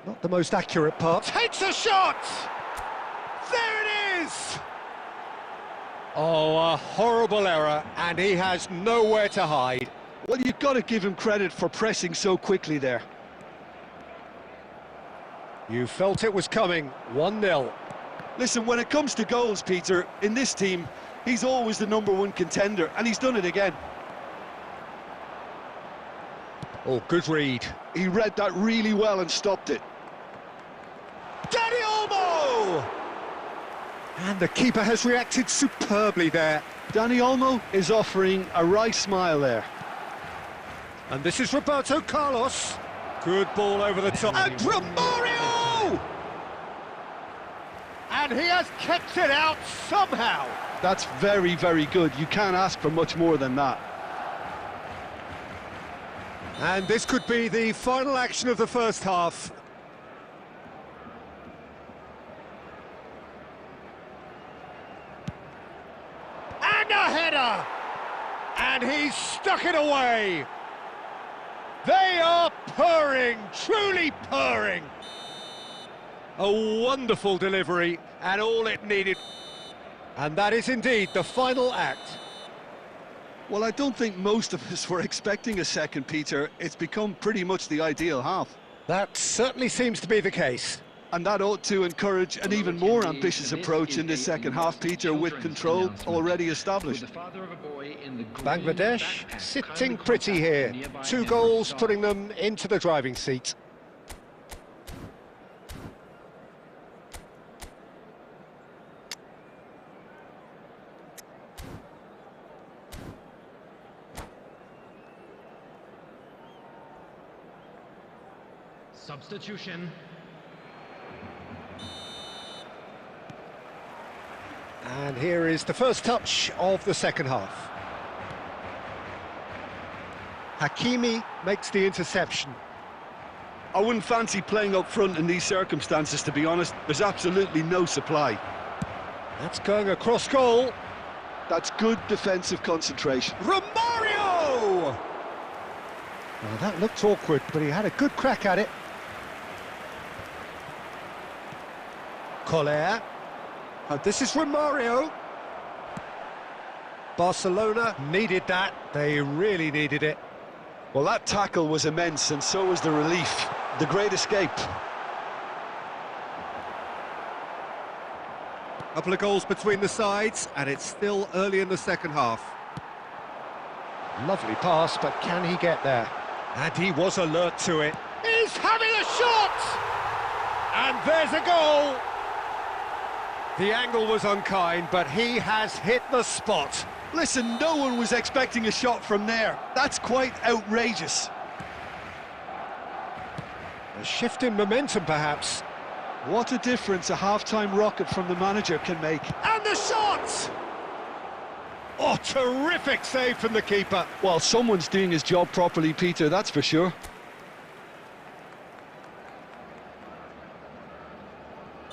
Not the most accurate part. Takes a shot! There it is! Oh, a horrible error, and he has nowhere to hide. Well, you've got to give him credit for pressing so quickly there. You felt it was coming. 1-0. Listen, when it comes to goals, Peter, in this team, he's always the #1 contender, and he's done it again. Oh, good read. He read that really well and stopped it. Dani Olmo! And the keeper has reacted superbly there. Dani Olmo is offering a wry smile there. And this is Roberto Carlos. Good ball over the top. And Romario! And he has kept it out somehow. That's very, very good. You can't ask for much more than that. And this could be the final action of the first half. And a header! And he's stuck it away. They are purring, truly purring. A wonderful delivery, and all it needed. And that is indeed the final act. Well, I don't think most of us were expecting a second, Peter. It's become pretty much the ideal half. That certainly seems to be the case. And that ought to encourage an even more ambitious approach in this second half, Peter, with control already established. Bangladesh sitting pretty here. 2 goals putting them into the driving seat. Substitution. And here is the first touch of the second half. Hakimi makes the interception. I wouldn't fancy playing up front in these circumstances, to be honest. There's absolutely no supply. That's going across goal. That's good defensive concentration. Romario! Well, that looked awkward, but he had a good crack at it. Collier. This is Romario. Barcelona needed that. They really needed it. Well, that tackle was immense, and so was the relief. The great escape. Couple of goals between the sides, and it's still early in the second half. Lovely pass, but can he get there? And he was alert to it. He's having a shot! And there's a goal! The angle was unkind, but he has hit the spot. Listen, no one was expecting a shot from there. That's quite outrageous. A shift in momentum, perhaps. What a difference a half-time rocket from the manager can make. And the shot! Oh, terrific save from the keeper. Well, someone's doing his job properly, Peter, that's for sure.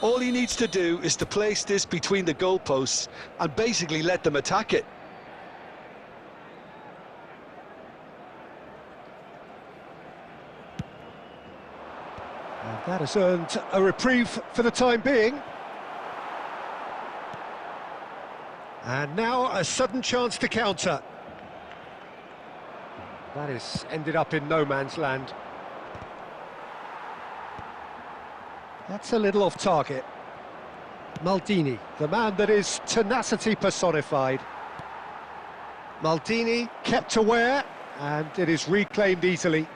All he needs to do is to place this between the goalposts and basically let them attack it. And that has earned a reprieve for the time being. And now a sudden chance to counter. That has ended up in no man's land. That's a little off target. Maldini, the man that is tenacity personified. Maldini kept aware, and it is reclaimed easily.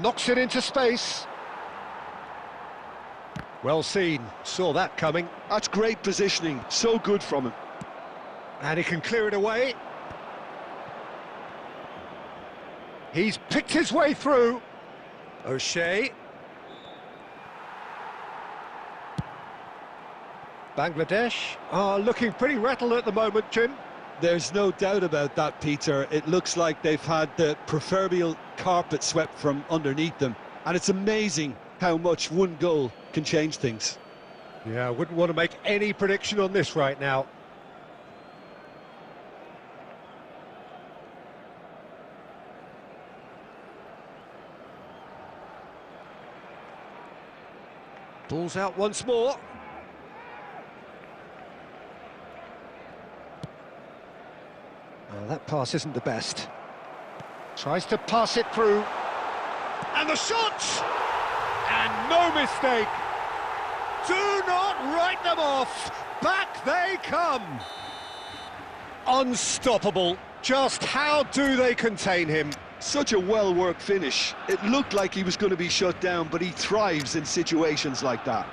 Knocks it into space. Well seen, saw that coming. That's great positioning, so good from him. And he can clear it away. He's picked his way through. O'Shea. Bangladesh are looking pretty rattled at the moment, Jim. There's no doubt about that, Peter. It looks like they've had the proverbial carpet swept from underneath them. And it's amazing how much one goal can change things. Yeah, I wouldn't want to make any prediction on this right now. Ball's out once more. Oh, that pass isn't the best. Tries to pass it through. And the shot! And no mistake. Do not write them off. Back they come. Unstoppable. Just how do they contain him? Such a well-worked finish. It looked like he was going to be shut down, but he thrives in situations like that.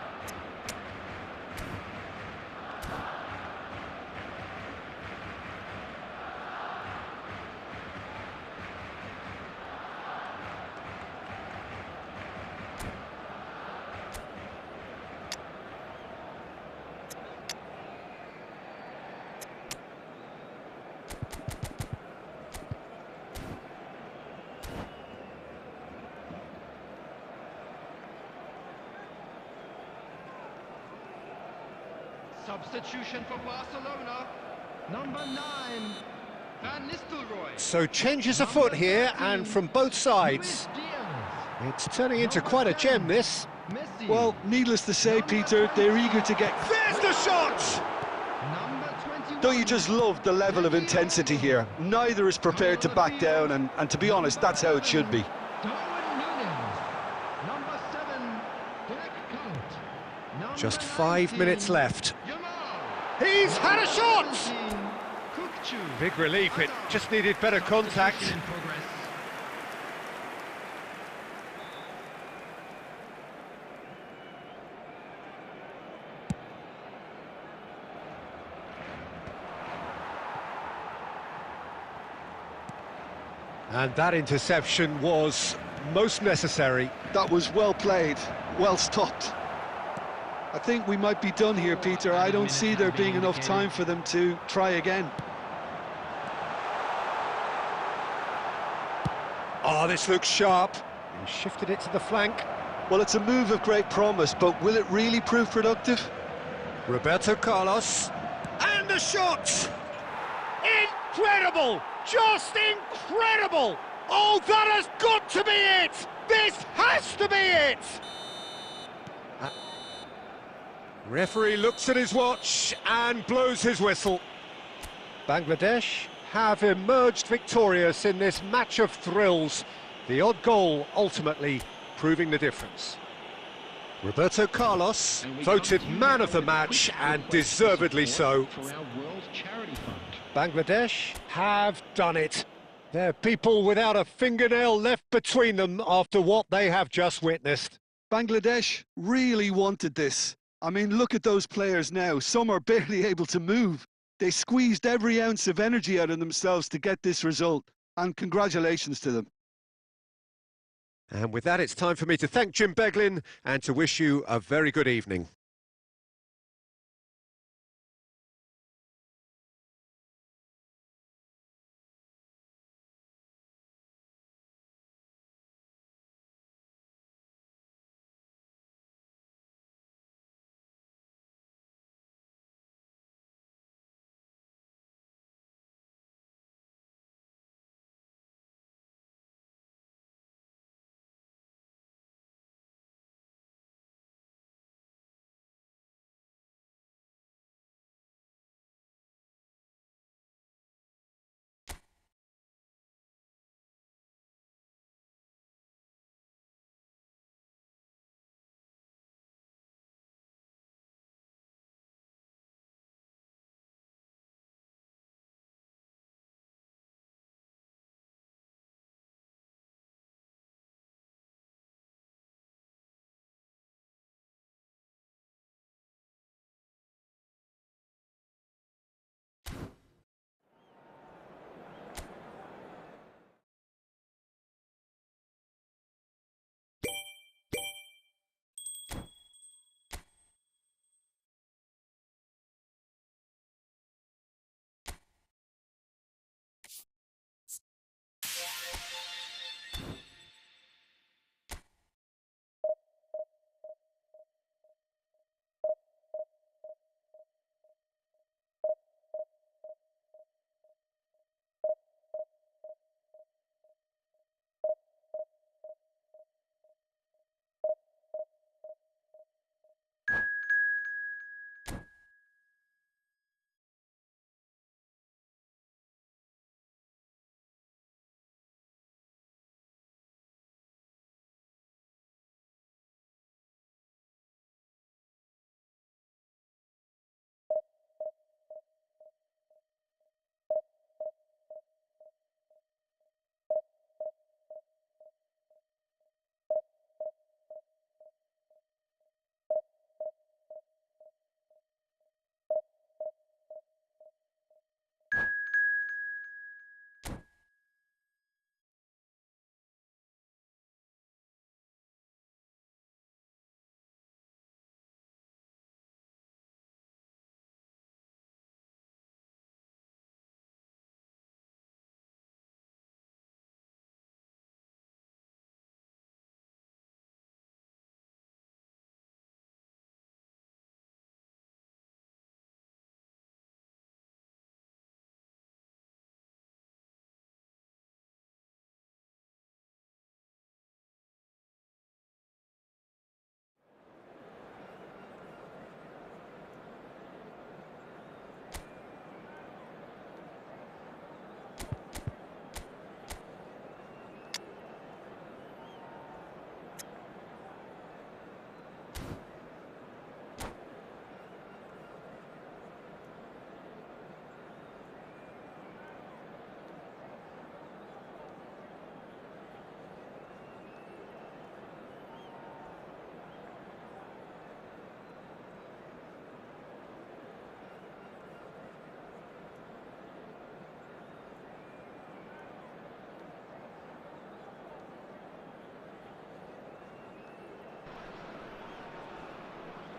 Substitution for Barcelona. Number 9, Van Nistelrooy. So changes afoot here, and from both sides. It's turning into quite a gem, this. Messi. Well, needless to say, Peter, they're eager to get... There's the shot! Number 21. Don't you just love the level of intensity here? Neither is prepared to back down, and to be honest, that's how it should be. Just 5 minutes left. He's had a shot! Big relief, it just needed better contact. And that interception was most necessary. That was well played, well stopped. I think we might be done here, Peter. I don't see there being enough time for them to try again. Oh, this looks sharp. He shifted it to the flank. Well, it's a move of great promise, but will it really prove productive? Roberto Carlos. And the shot! Incredible! Just incredible! Oh, that has got to be it! This has to be it! Referee looks at his watch and blows his whistle. Bangladesh have emerged victorious in this match of thrills. The odd goal ultimately proving the difference. Roberto Carlos voted man of the match and deservedly so. Bangladesh have done it. They're people without a fingernail left between them after what they have just witnessed. Bangladesh really wanted this. I mean, look at those players now. Some are barely able to move. They squeezed every ounce of energy out of themselves to get this result, and congratulations to them. And with that, it's time for me to thank Jim Beglin and to wish you a very good evening.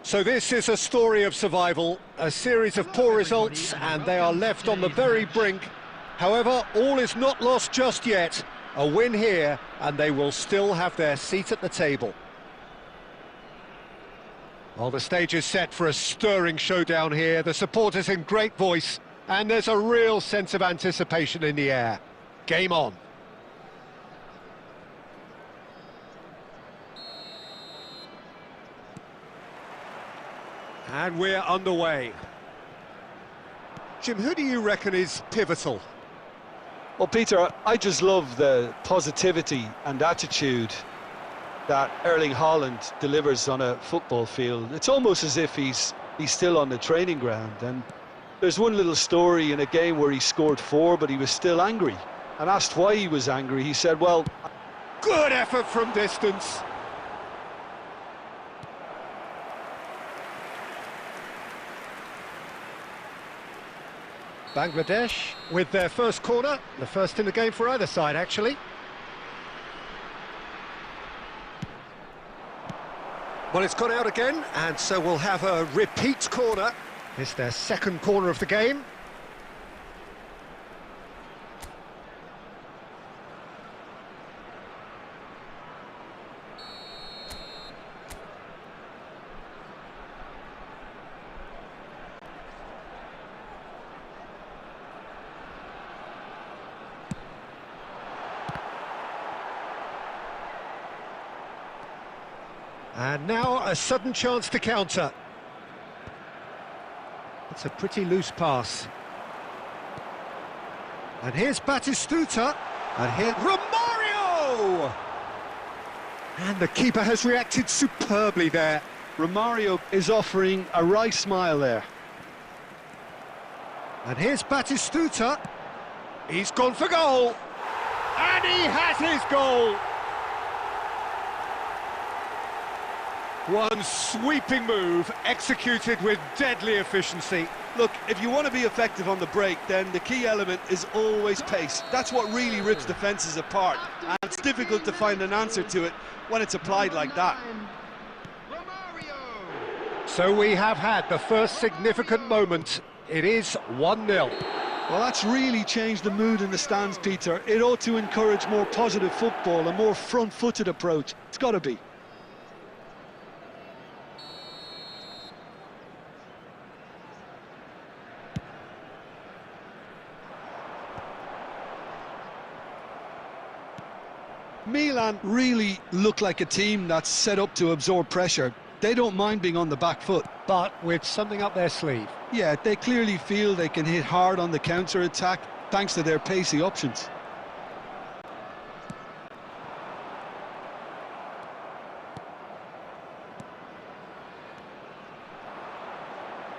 So this is a story of survival, a series of poor results, and they are left on the very brink. However, all is not lost just yet. A win here, and they will still have their seat at the table. Well, the stage is set for a stirring showdown here. The supporters in great voice, and there's a real sense of anticipation in the air. Game on. And we're underway. Jim, who do you reckon is pivotal? Well, Peter, I just love the positivity and attitude that Erling Haaland delivers on a football field. It's almost as if he's still on the training ground. And there's one little story in a game where he scored 4, but he was still angry. And asked why he was angry, he said, well... Good effort from distance. Bangladesh with their first corner, the first in the game for either side, actually. Well, it's gone out again, and so we'll have a repeat corner. It's their second corner of the game. And now a sudden chance to counter. It's a pretty loose pass. And here's Batistuta. And here Romario! And the keeper has reacted superbly there. Romario is offering a wry smile there. And here's Batistuta. He's gone for goal. And he has his goal. One sweeping move, executed with deadly efficiency. Look, if you want to be effective on the break, then the key element is always pace. That's what really rips defences apart, and it's difficult to find an answer to it when it's applied like that. So we have had the first significant moment. It is 1-0. Well, that's really changed the mood in the stands, Peter. It ought to encourage more positive football, a more front-footed approach. It's got to be. Milan really look like a team that's set up to absorb pressure. They don't mind being on the back foot. But with something up their sleeve. Yeah, they clearly feel they can hit hard on the counter-attack thanks to their pacey options.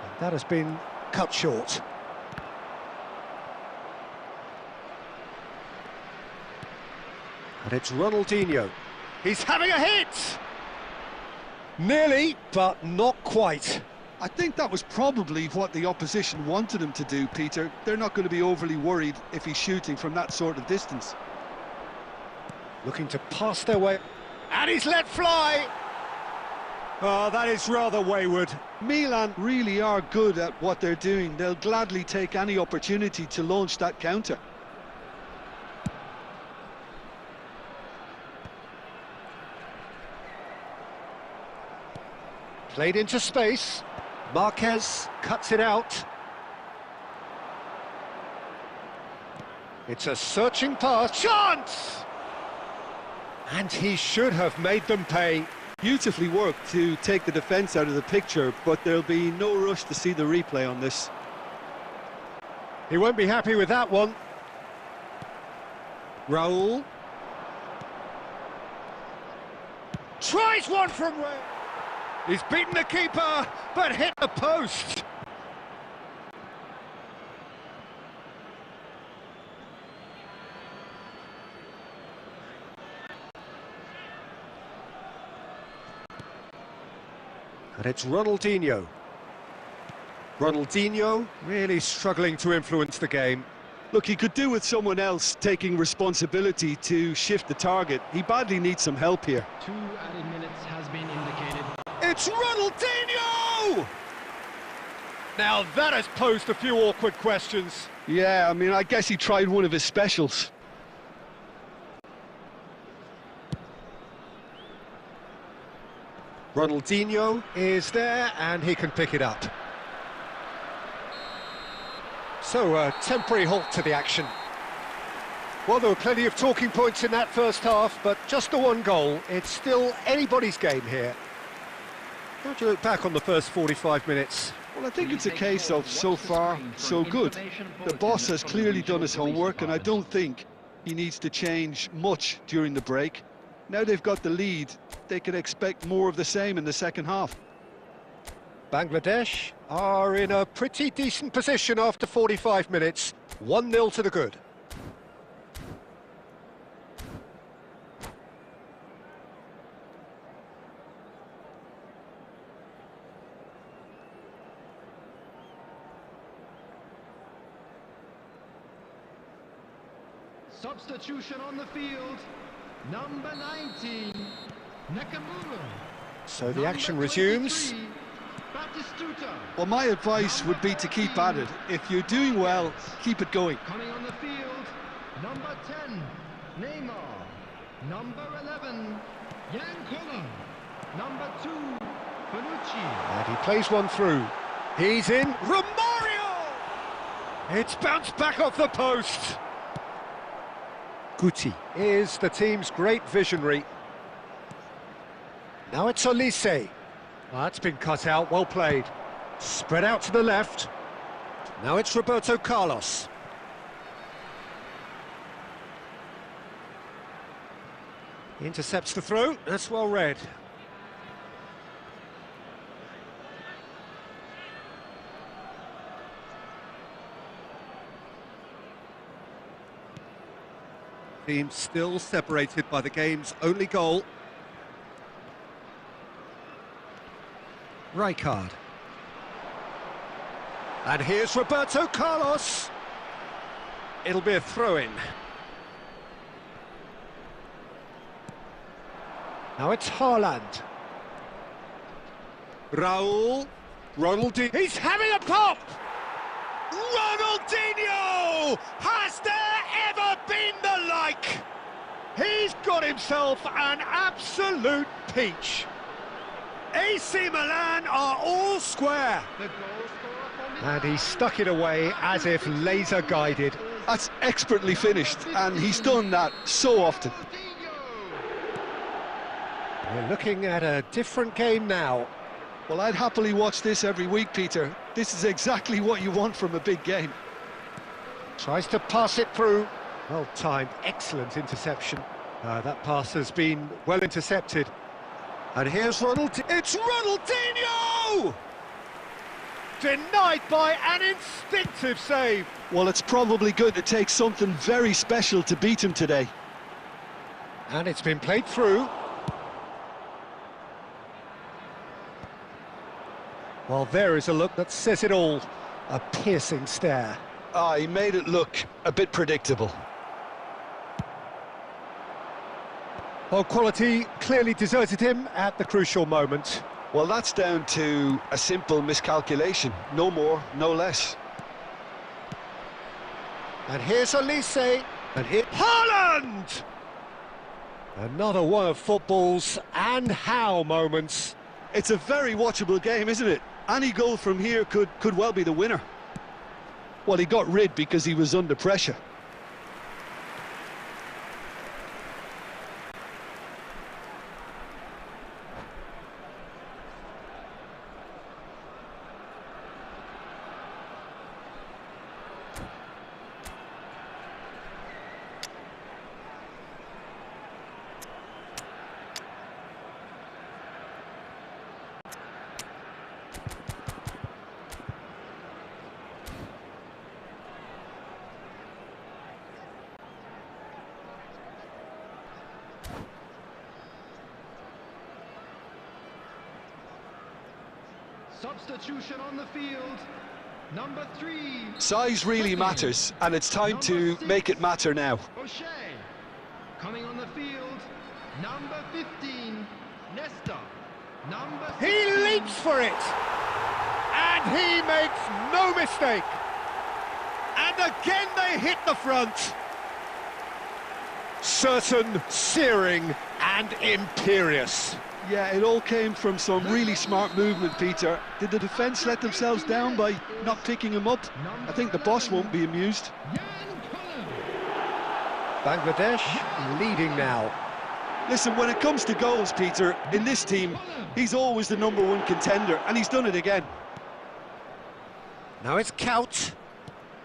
And that has been cut short. And it's Ronaldinho. He's having a hit! Nearly, but not quite. I think that was probably what the opposition wanted him to do, Peter. They're not going to be overly worried if he's shooting from that sort of distance. Looking to pass their way. And he's let fly! Oh, that is rather wayward. Milan really are good at what they're doing. They'll gladly take any opportunity to launch that counter. Played into space. Marquez cuts it out. It's a searching pass. Chance! And he should have made them pay. Beautifully worked to take the defence out of the picture, but there'll be no rush to see the replay on this. He won't be happy with that one. Raul. Tries one from where? He's beaten the keeper, but hit the post. And it's Ronaldinho. Ronaldinho really struggling to influence the game. Look, he could do with someone else taking responsibility to shift the target. He badly needs some help here. 2 added minutes has been indicated. It's Ronaldinho! Now that has posed a few awkward questions. Yeah, I mean, I guess he tried one of his specials. Ronaldinho is there, and he can pick it up. So, a temporary halt to the action. Well, there were plenty of talking points in that first half, but just the one goal. It's still anybody's game here. How do you look back on the first 45 minutes? Well, I think it's a case of so far, so good. The boss has clearly done his homework, and I don't think he needs to change much during the break. Now they've got the lead, they can expect more of the same in the second half. Bangladesh are in a pretty decent position after 45 minutes. 1-0 to the good. Substitution on the field. Number 19, Nakamura. So the action resumes. Batistuta. Well, my advice would be to keep at it. If you're doing well, keep it going. Coming on the field, number 10, Neymar. Number 11, Yankola. Number 2, Bonucci. And he plays one through. He's in. Romario! It's bounced back off the post. Guti is the team's great visionary. Now it's Olise. Well, that's been cut out, well played. Spread out to the left. Now it's Roberto Carlos. He intercepts the throw, that's well read. Team still separated by the game's only goal. Rijkaard. And here's Roberto Carlos. It'll be a throw-in. Now it's Haaland. Raul. Ronaldinho. He's having a pop! Ronaldinho! Has there ever been the like? He's got himself an absolute peach. AC Milan are all square. And he stuck it away as if laser guided. That's expertly finished, and he's done that so often. We're looking at a different game now. Well, I'd happily watch this every week, Peter. This is exactly what you want from a big game. Tries to pass it through. Well timed, excellent interception. That pass has been well intercepted. And here's Ronaldinho. It's Ronaldinho! Denied by an instinctive save. Well, it's probably going to take something very special to beat him today. And it's been played through. Well, there is a look that says it all. A piercing stare. Ah, he made it look a bit predictable. Well, quality clearly deserted him at the crucial moment. Well, that's down to a simple miscalculation. No more, no less. And here's Olise. And here... Haaland! Another one of football's and how moments. It's a very watchable game, isn't it? Any goal from here could well be the winner. Well, he got rid because he was under pressure. Substitution on the field. Number 3. Size really matters, and it's time to make it matter now. O'Shea. Coming on the field. Number 15. Nesta. Number He 16. leaps for it! And he makes no mistake! And again they hit the front! Certain, searing and imperious. Yeah, it all came from some really smart movement, Peter. Did the defence let themselves down by not picking him up? I think the boss won't be amused. Bangladesh leading now. Listen, when it comes to goals, Peter, in this team, he's always the #1 contender, and he's done it again. Now it's Kaut.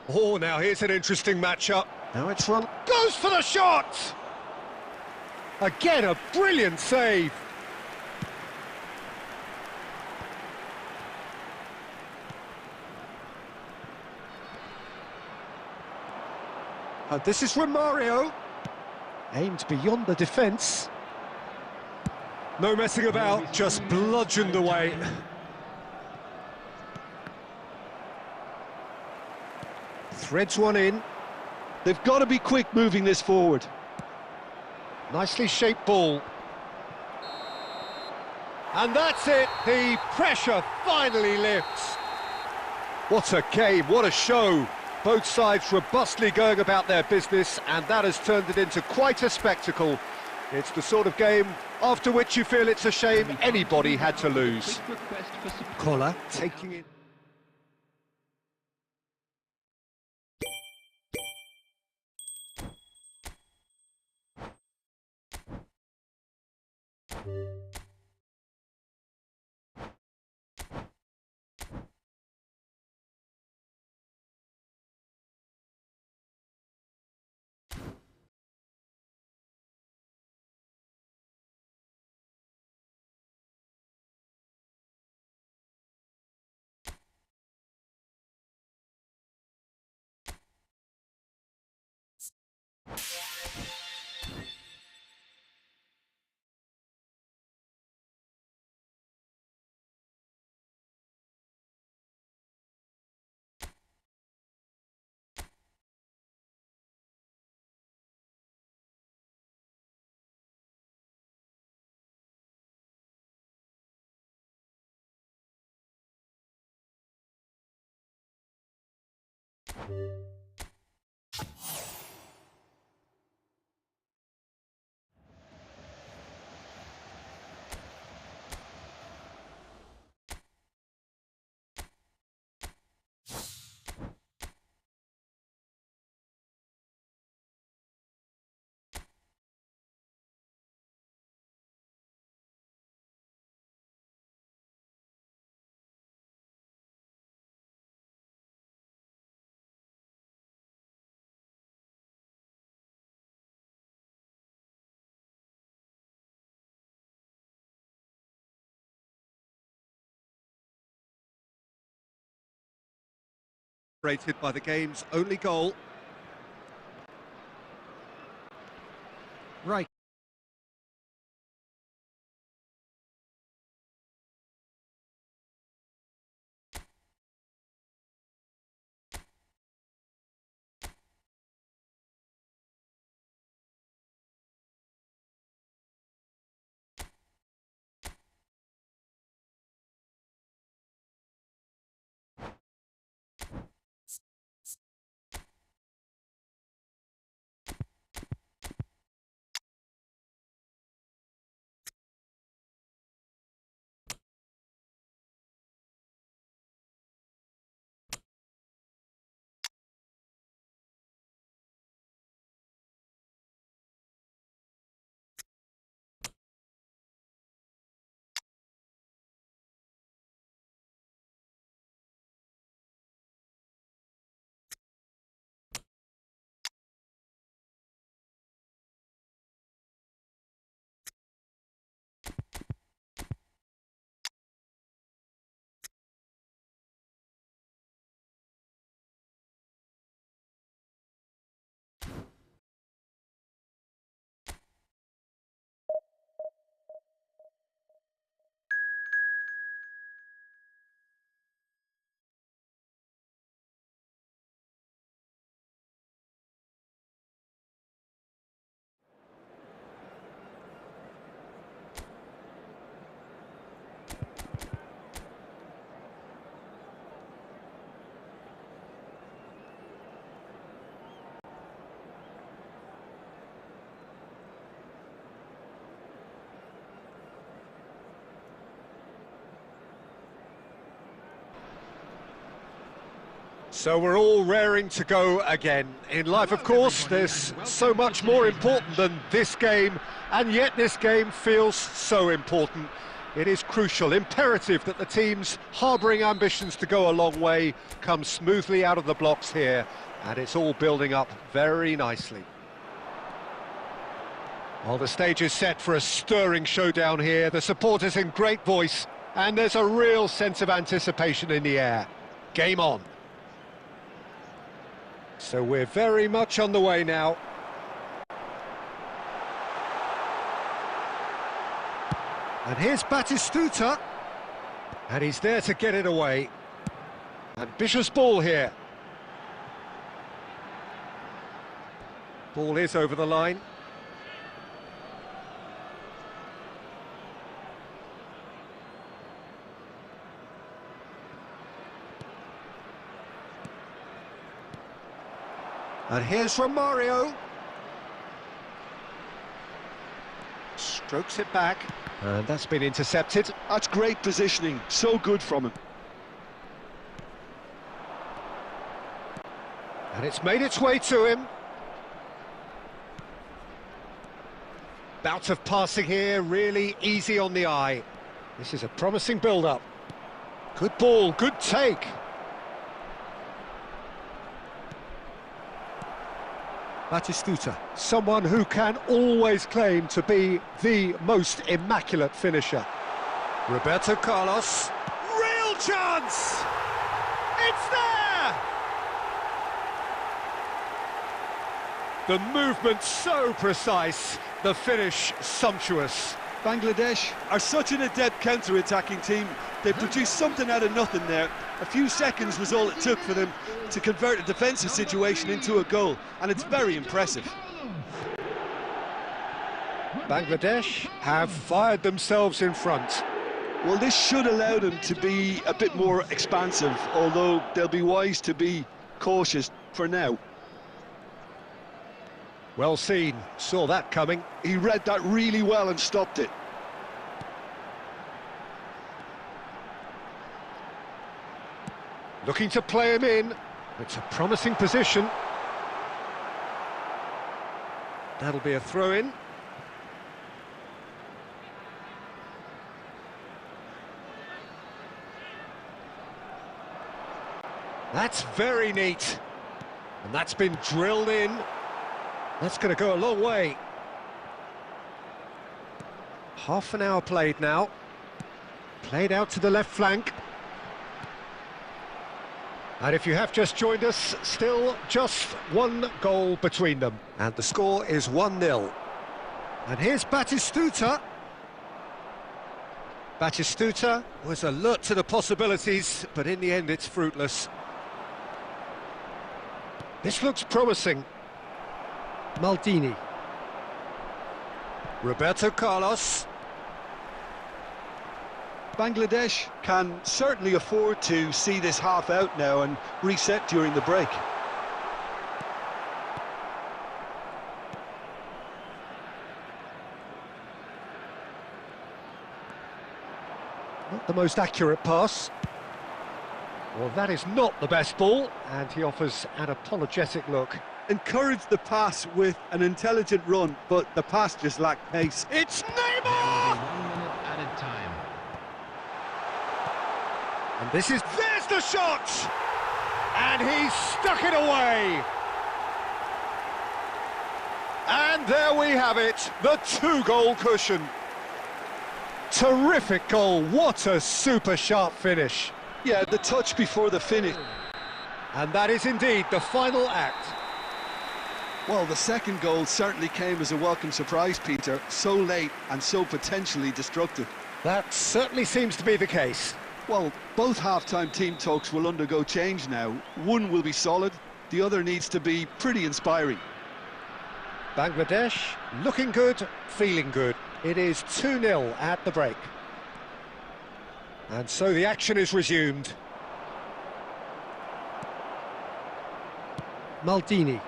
Oh, now here's an interesting matchup. Now it's run. Goes for the shot! Again, a brilliant save. This is Romario. Aimed beyond the defence. No messing about, just bludgeoned away. Threads one in. They've got to be quick moving this forward. Nicely shaped ball. And that's it, the pressure finally lifts. What a game, what a show. Both sides robustly going about their business, and that has turned it into quite a spectacle. It's the sort of game after which you feel it's a shame anybody had to lose. Collar taking it. Rated by the game's only goal. Right. So we're all raring to go again. In life, of course, there's so much more important than this game, and yet this game feels so important. It is crucial, imperative that the teams harbouring ambitions to go a long way come smoothly out of the blocks here, and it's all building up very nicely. Well, the stage is set for a stirring showdown here. The supporters in great voice, and there's a real sense of anticipation in the air. Game on. So we're very much on the way now. And here's Batistuta. And he's there to get it away. Ambitious ball here. Ball is over the line. And here's Romario. Strokes it back. And that's been intercepted. That's great positioning, so good from him. And it's made its way to him. Bout of passing here, really easy on the eye. This is a promising build-up. Good ball, good take. Batistuta, someone who can always claim to be the most immaculate finisher. Roberto Carlos, real chance! It's there! The movement so precise, the finish sumptuous. Bangladesh are such an adept counter-attacking team. They produced something out of nothing there. A few seconds was all it took for them to convert a defensive situation into a goal, and it's very impressive. Bangladesh have fired themselves in front. Well, this should allow them to be a bit more expansive, although they'll be wise to be cautious for now. Well seen, saw that coming. He read that really well and stopped it. Looking to play him in. It's a promising position. That'll be a throw-in. That's very neat. And that's been drilled in. That's going to go a long way. Half an hour played now. Played out to the left flank. And if you have just joined us, still just one goal between them. And the score is 1-0. And here's Batistuta. Batistuta was alert to the possibilities, but in the end it's fruitless. This looks promising. Maldini. Roberto Carlos. Bangladesh can certainly afford to see this half out now and reset during the break. Not the most accurate pass. Well, that is not the best ball, and he offers an apologetic look. Encouraged the pass with an intelligent run, but the pass just lacked pace. It's Neymar! 1 minute added time. And there's the shot! And he stuck it away! And there we have it, the 2-goal cushion. Terrific goal, what a super sharp finish. Yeah, the touch before the finish. And that is indeed the final act. Well, the second goal certainly came as a welcome surprise, Peter. So late and so potentially destructive. That certainly seems to be the case. Well, both half-time team talks will undergo change now. One will be solid, the other needs to be pretty inspiring. Bangladesh looking good, feeling good. It is 2-0 at the break. And so the action is resumed. Maldini.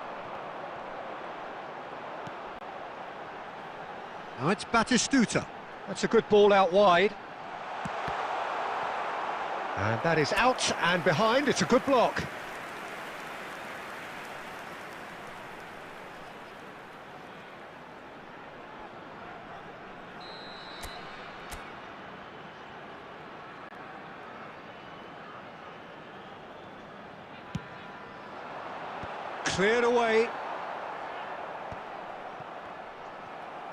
Now it's Batistuta. That's a good ball out wide. And that is out and behind. It's a good block. cleared away.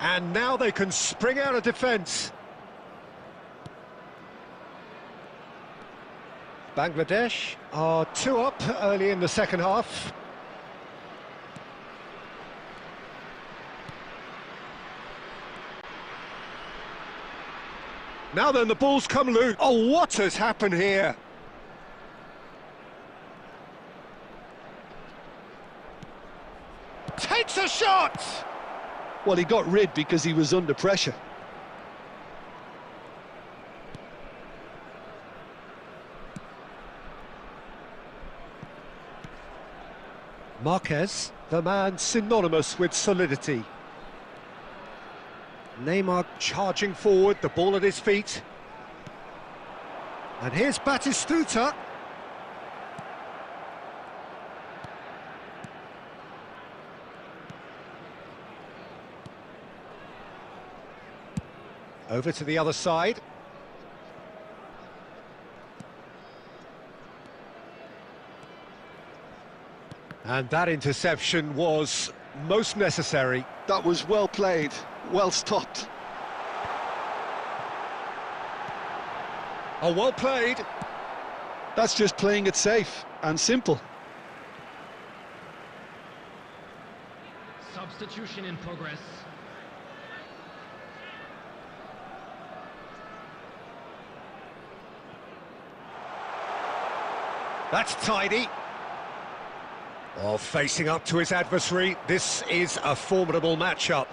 And now they can spring out of defence. Bangladesh are 2 up early in the second half. Now then, the ball's come loose. Oh, what has happened here? Takes a shot! Well, he got rid because he was under pressure. Marquez, the man synonymous with solidity. Neymar charging forward, the ball at his feet. And here's Batistuta. Over to the other side. And that interception was most necessary. That was well played, well stopped. Oh, well played. That's just playing it safe and simple. Substitution in progress. That's tidy. Oh, facing up to his adversary, this is a formidable matchup.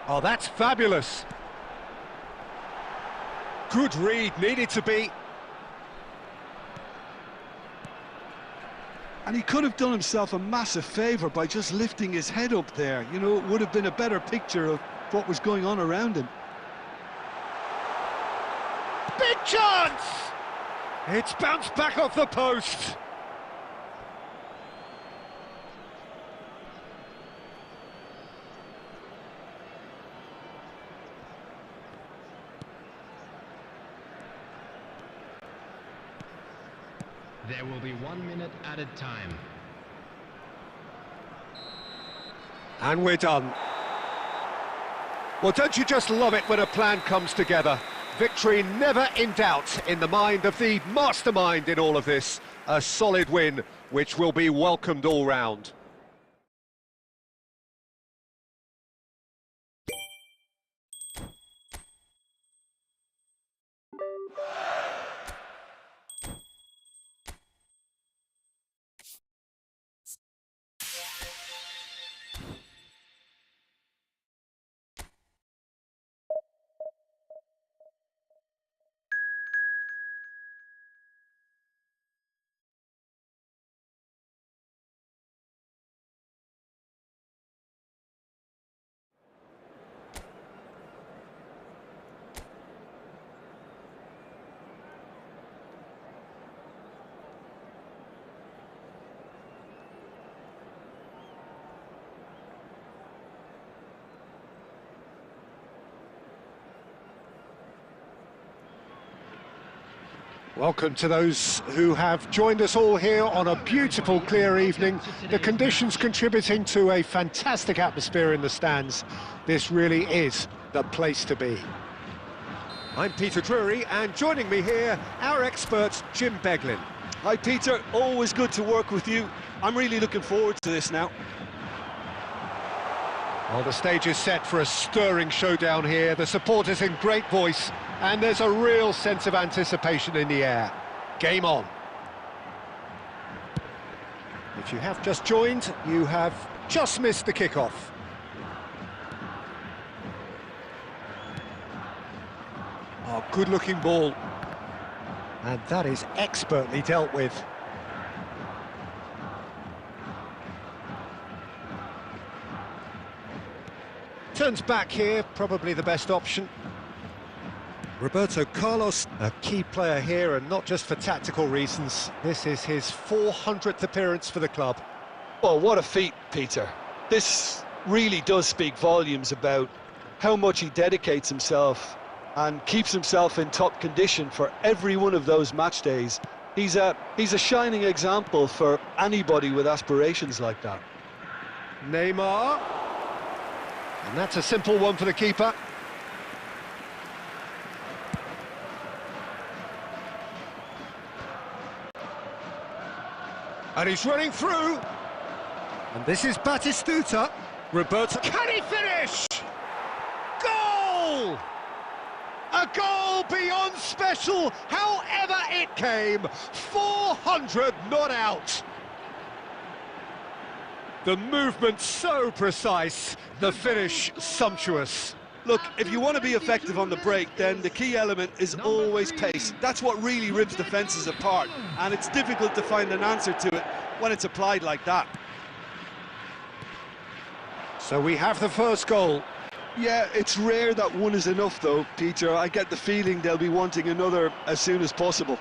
Oh, that's fabulous. Good read, needed to be. And he could have done himself a massive favour by just lifting his head up there. You know, it would have been a better picture of what was going on around him. Big chance! It's bounced back off the post. There will be 1 minute added time. And we're done. Well, don't you just love it when a plan comes together? Victory never in doubt in the mind of the mastermind in all of this. A solid win, which will be welcomed all round. Welcome to those who have joined us all here on a beautiful, clear evening. The conditions contributing to a fantastic atmosphere in the stands. This really is the place to be. I'm Peter Drury, and joining me here, our expert, Jim Beglin. Hi Peter, always good to work with you. I'm really looking forward to this now. Well, the stage is set for a stirring showdown here. The supporters in great voice, and there's a real sense of anticipation in the air. Game on. If you have just joined, you have just missed the kickoff. Oh, good-looking ball. And that is expertly dealt with. Turns back here, probably the best option. Roberto Carlos, a key player here, and not just for tactical reasons. This is his 400th appearance for the club. Well, what a feat, Peter. This really does speak volumes about how much he dedicates himself and keeps himself in top condition for every one of those match days. He's a shining example for anybody with aspirations like that. Neymar. And that's a simple one for the keeper. And he's running through. And this is Batistuta. Roberto. Can he finish? Goal! A goal beyond special, however it came. 400 not out. The movement so precise, the finish sumptuous. Look, if you want to be effective on the break, then the key element is always pace. That's what really rips defences apart, and it's difficult to find an answer to it when it's applied like that. So we have the first goal. Yeah, it's rare that one is enough though, Peter. I get the feeling they'll be wanting another as soon as possible.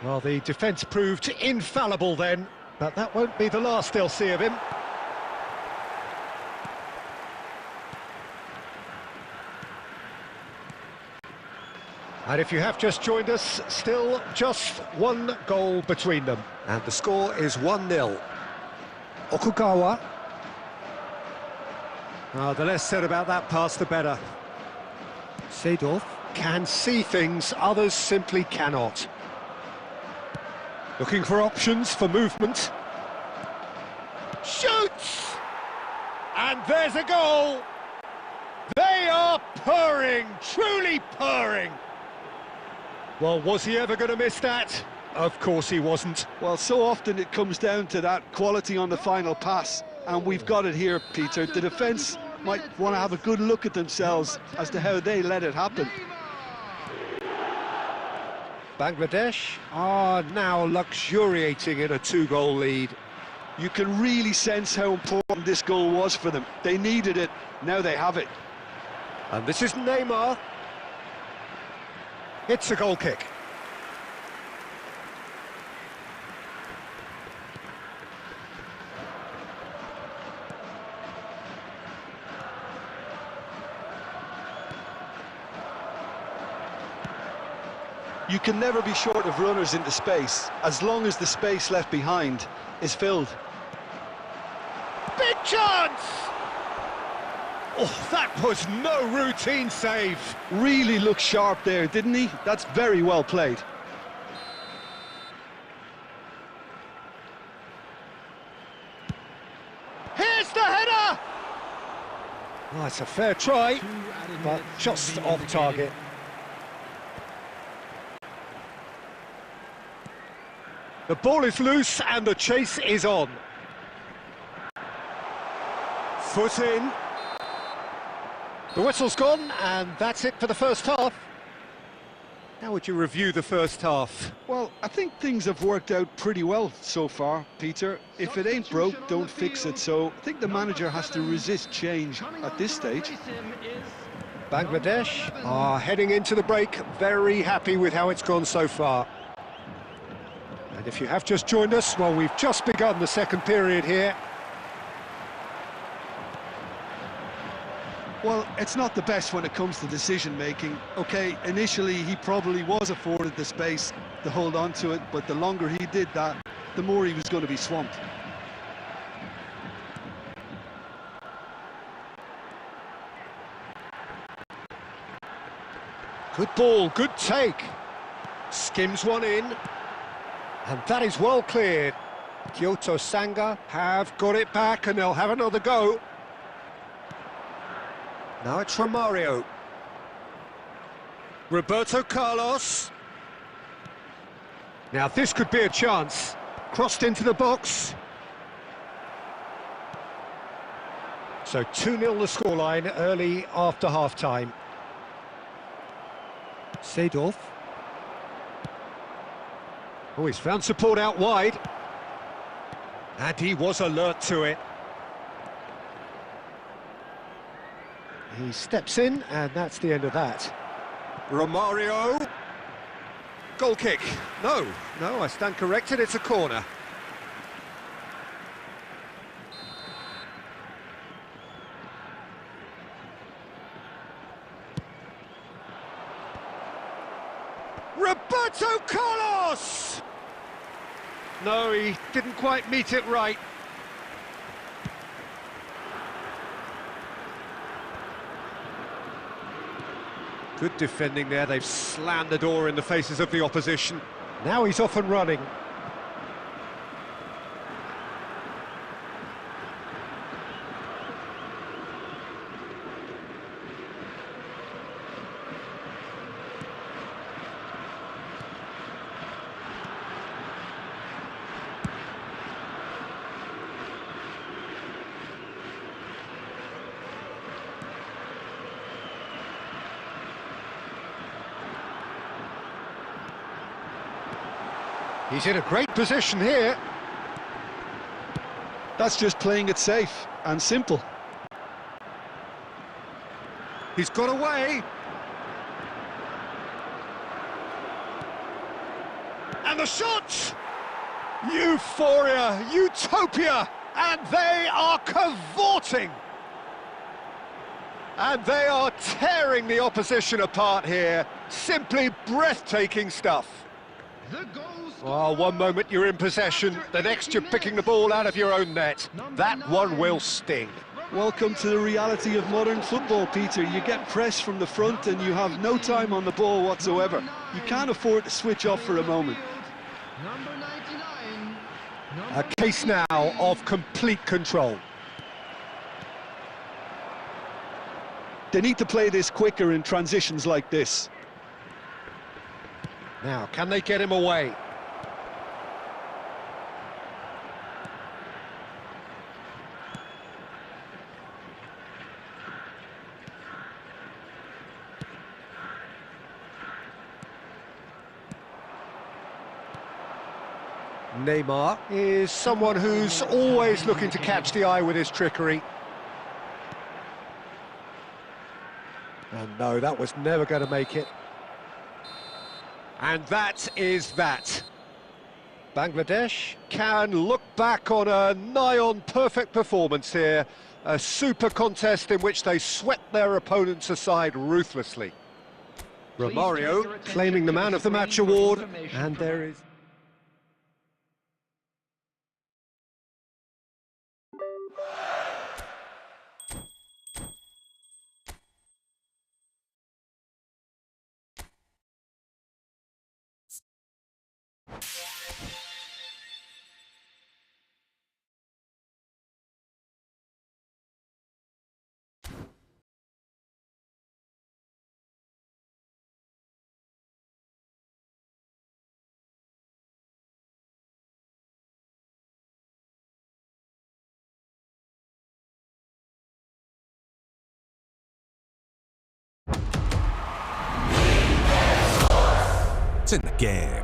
Well, the defence proved infallible then, but that won't be the last they'll see of him. And if you have just joined us, still just one goal between them. And the score is 1-0. Okugawa. The less said about that pass, the better. Seedorf can see things, others simply cannot. Looking for options for movement. Shoots! And there's a goal! They are purring, truly purring. Well, was he ever going to miss that? Of course he wasn't. Well, so often it comes down to that quality on the final pass, and we've got it here, Peter. The defence might want to have a good look at themselves as to how they let it happen. Bangladesh are now luxuriating in a 2-goal lead. You can really sense how important this goal was for them. They needed it, now they have it. And this is Neymar. It's a goal kick. You can never be short of runners into space, as long as the space left behind is filled. Big chance! Oh, that was no routine save. Really looked sharp there, didn't he? That's very well played. Here's the header! Oh, it's a fair try, but just off target. The ball is loose and the chase is on. Foot in. The whistle's gone, and that's it for the first half. How would you review the first half? Well, I think things have worked out pretty well so far, Peter. If it ain't broke, don't fix it. So I think the manager has to resist change at this stage. Bangladesh are heading into the break, very happy with how it's gone so far. And if you have just joined us, well, we've just begun the second period here. Well, it's not the best when it comes to decision-making. OK, initially he probably was afforded the space to hold on to it, but the longer he did that, the more he was going to be swamped. Good ball, good take. Skims one in. And that is well cleared. Kyoto Sanga have got it back and they'll have another go. Now it's Romario. Roberto Carlos. Now this could be a chance. Crossed into the box. So 2-0 the scoreline early after half-time. Seedorf. Oh, he's found support out wide. And he was alert to it. He steps in, and that's the end of that. Romario. Goal kick. No, I stand corrected, it's a corner. Roberto Carlos! No, he didn't quite meet it right. Good defending there, they've slammed the door in the faces of the opposition. Now he's off and running. He's in a great position here. That's just playing it safe and simple. He's got away. And the shot! Euphoria, utopia, and they are cavorting. And they are tearing the opposition apart here. Simply breathtaking stuff. The goal Oh, one moment you're in possession, the next you're picking the ball out of your own net. That one will sting. Welcome to the reality of modern football, Peter. You get press from the front and you have no time on the ball whatsoever. You can't afford to switch off for a moment. Number 99. A case now of complete control. They need to play this quicker in transitions like this. Now, can they get him away? Neymar is someone who's always looking to catch the eye with his trickery. And no, that was never going to make it. And that is that. Bangladesh can look back on a nigh-on perfect performance here. A super contest in which they swept their opponents aside ruthlessly. Romario claiming the Man of the Match award, and there is... It's in the game.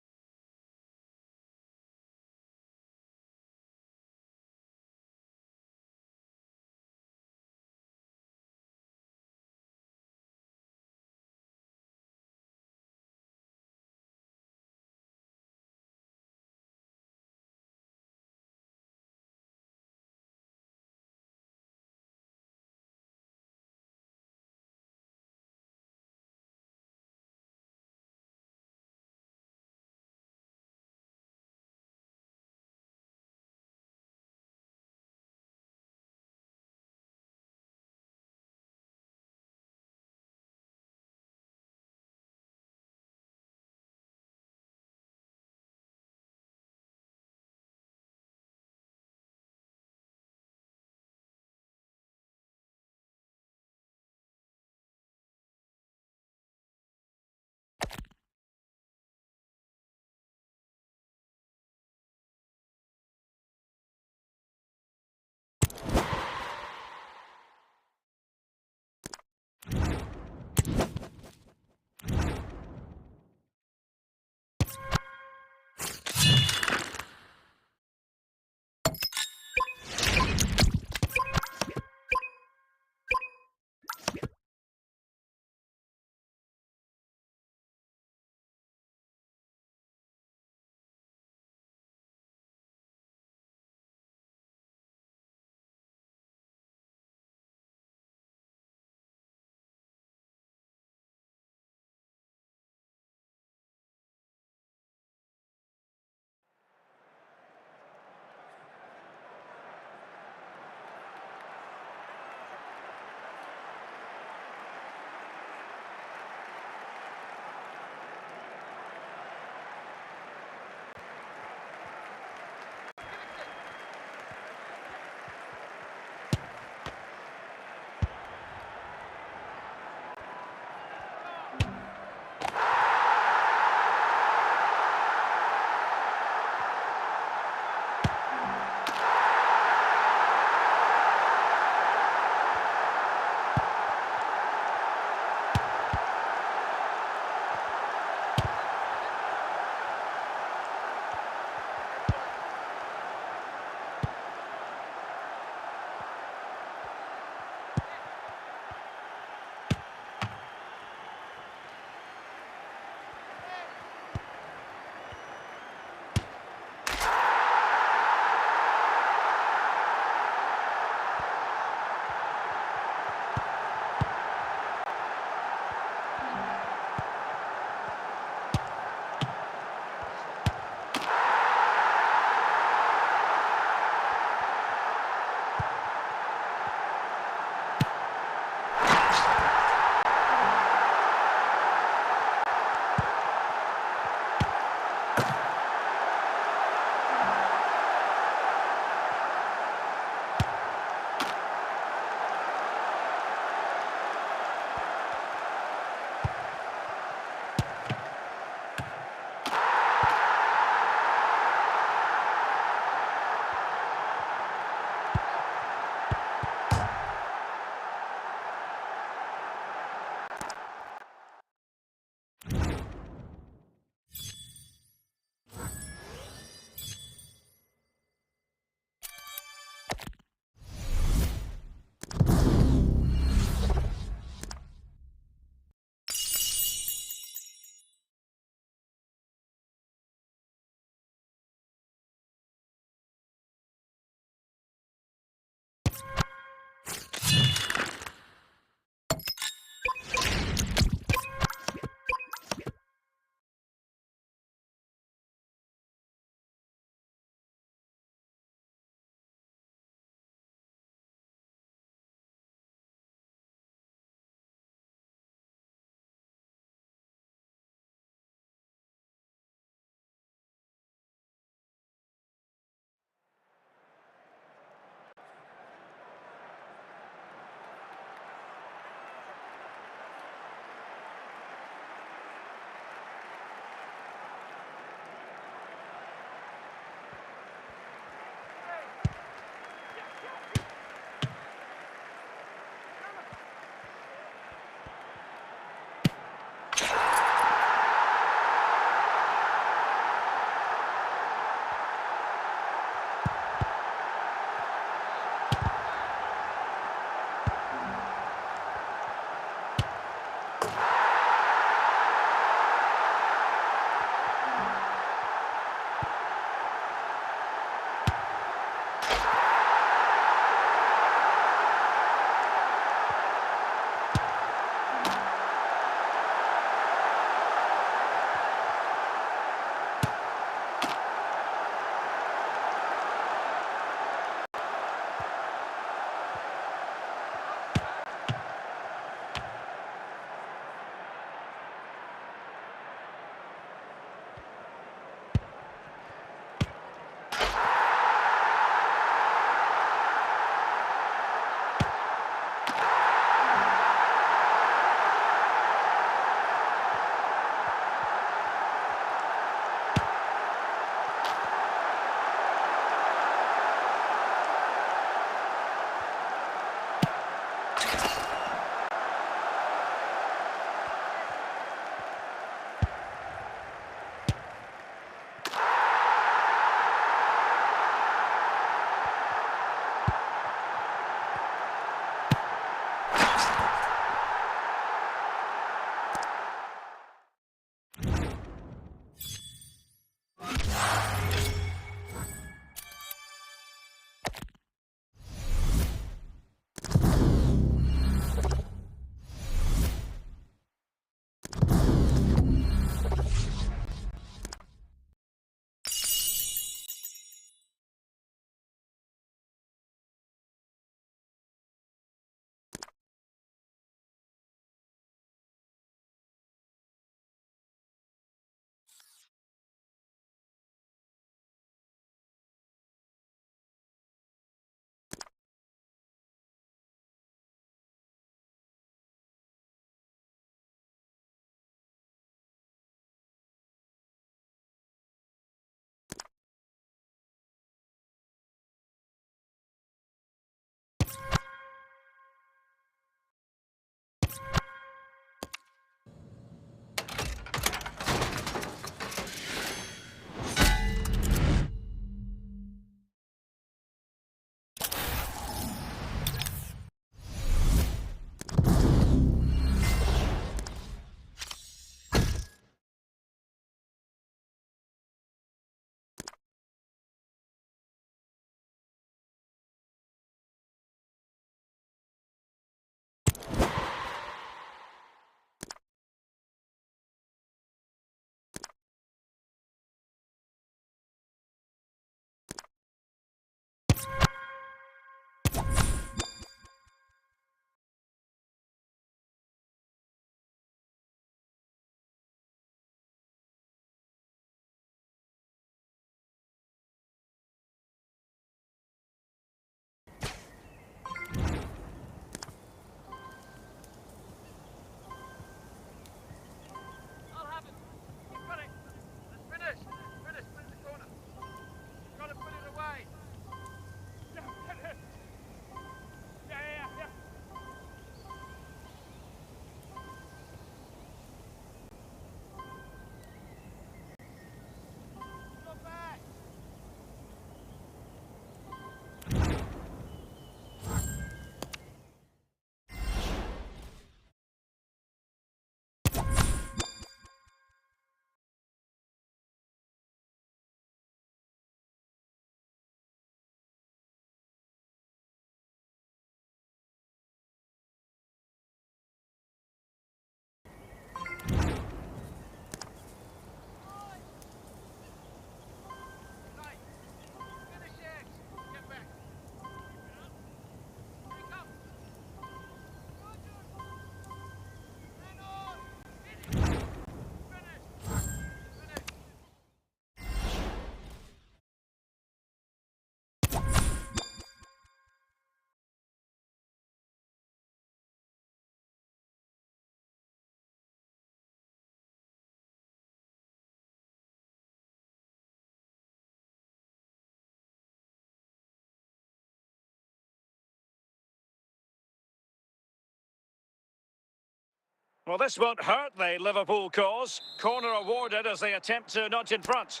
Well, this won't hurt the Liverpool cause. Corner awarded as they attempt to nudge in front.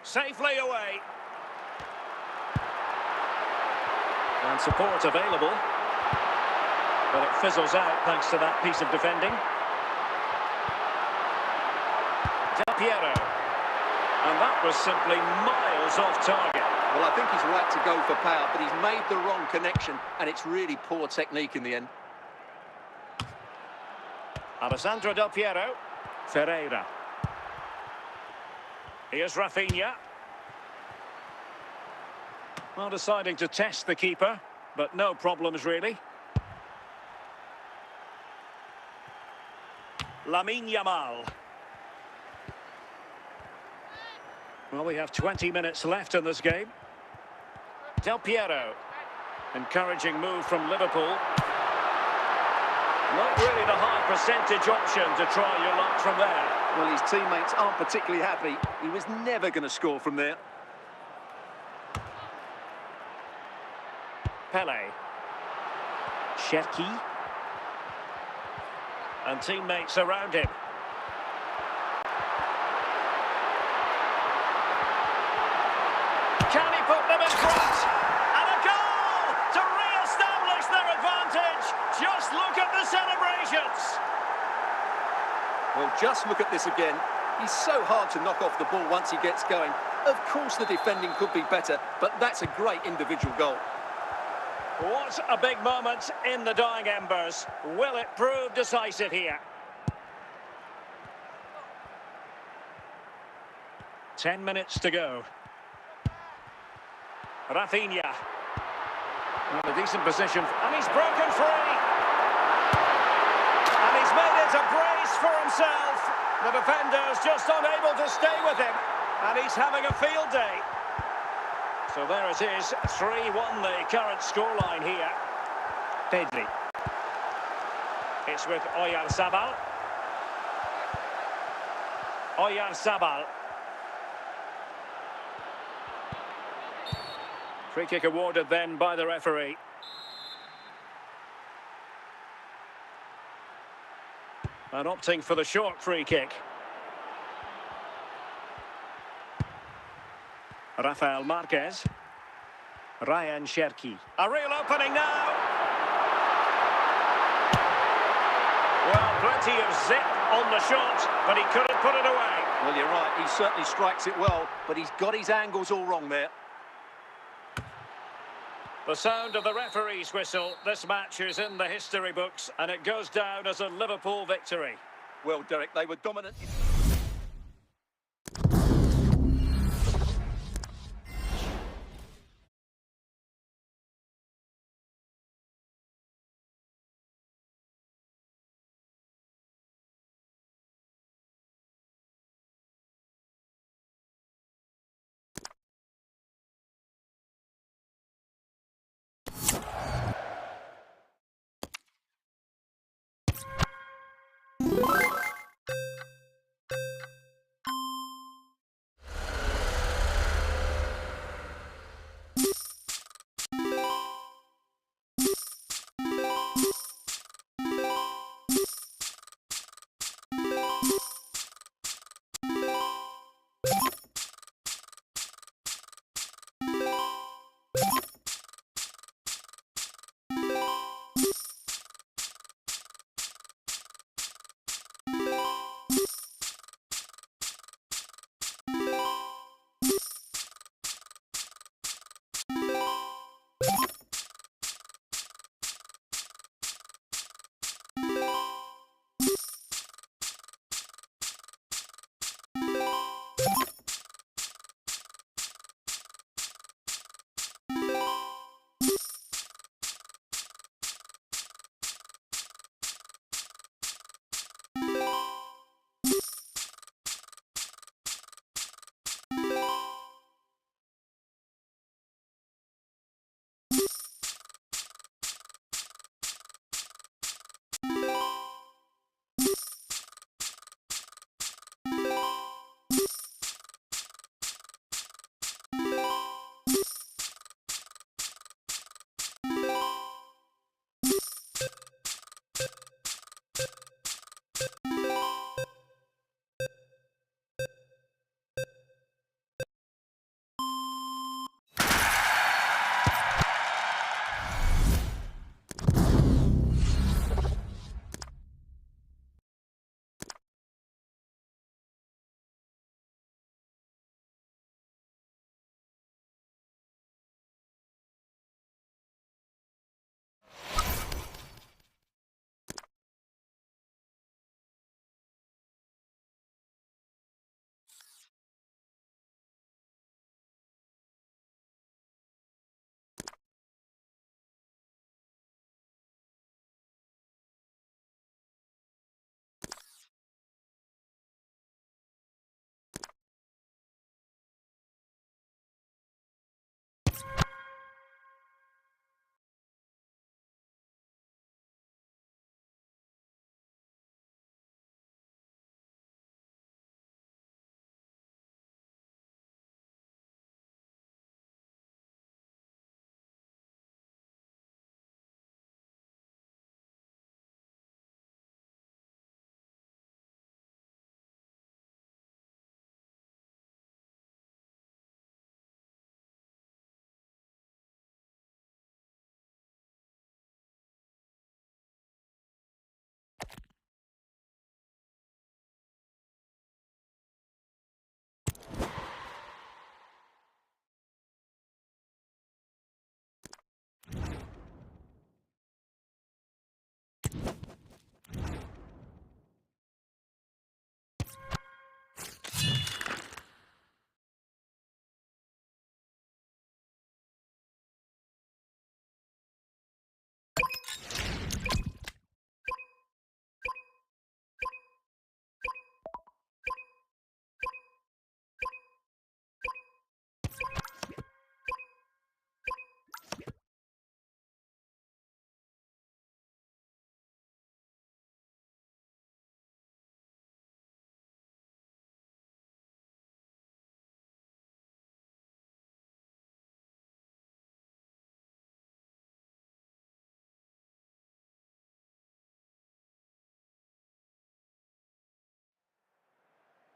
Safely away. And support available. But it fizzles out thanks to that piece of defending. Del Piero. And that was simply miles off target. Well, I think he's right to go for power, but he's made the wrong connection, and it's really poor technique in the end. Alessandro Del Piero. Ferreira. Here's Rafinha. Well, deciding to test the keeper, but no problems really. Lamine Yamal. Well, we have 20 minutes left in this game. Del Piero. Encouraging move from Liverpool. Not really the high percentage option to try your luck from there. Well, his teammates aren't particularly happy. He was never going to score from there. Pele. Cherki. And teammates around him. Can he put them in front? And a goal to re-establish their advantage. Just look at the celebrations. Well, just look at this again. He's so hard to knock off the ball once he gets going. Of course the defending could be better, but that's a great individual goal. What a big moment in the dying embers. Will it prove decisive here? 10 minutes to go. Rafinha. Well, a decent position. And he's broken free. And he's made it a brace for himself. The defender's just unable to stay with him. And he's having a field day. So there it is, 3-1 the current scoreline here. Pedri. It's with Oyarzabal. Oyarzabal. Free kick awarded then by the referee. And opting for the short free kick. Rafael Marquez. Ryan Cherki. A real opening now. Well, plenty of zip on the shot, but he couldn't put it away. Well, you're right. He certainly strikes it well, but he's got his angles all wrong there. The sound of the referee's whistle. This match is in the history books, and it goes down as a Liverpool victory. Well, Derek, they were dominant.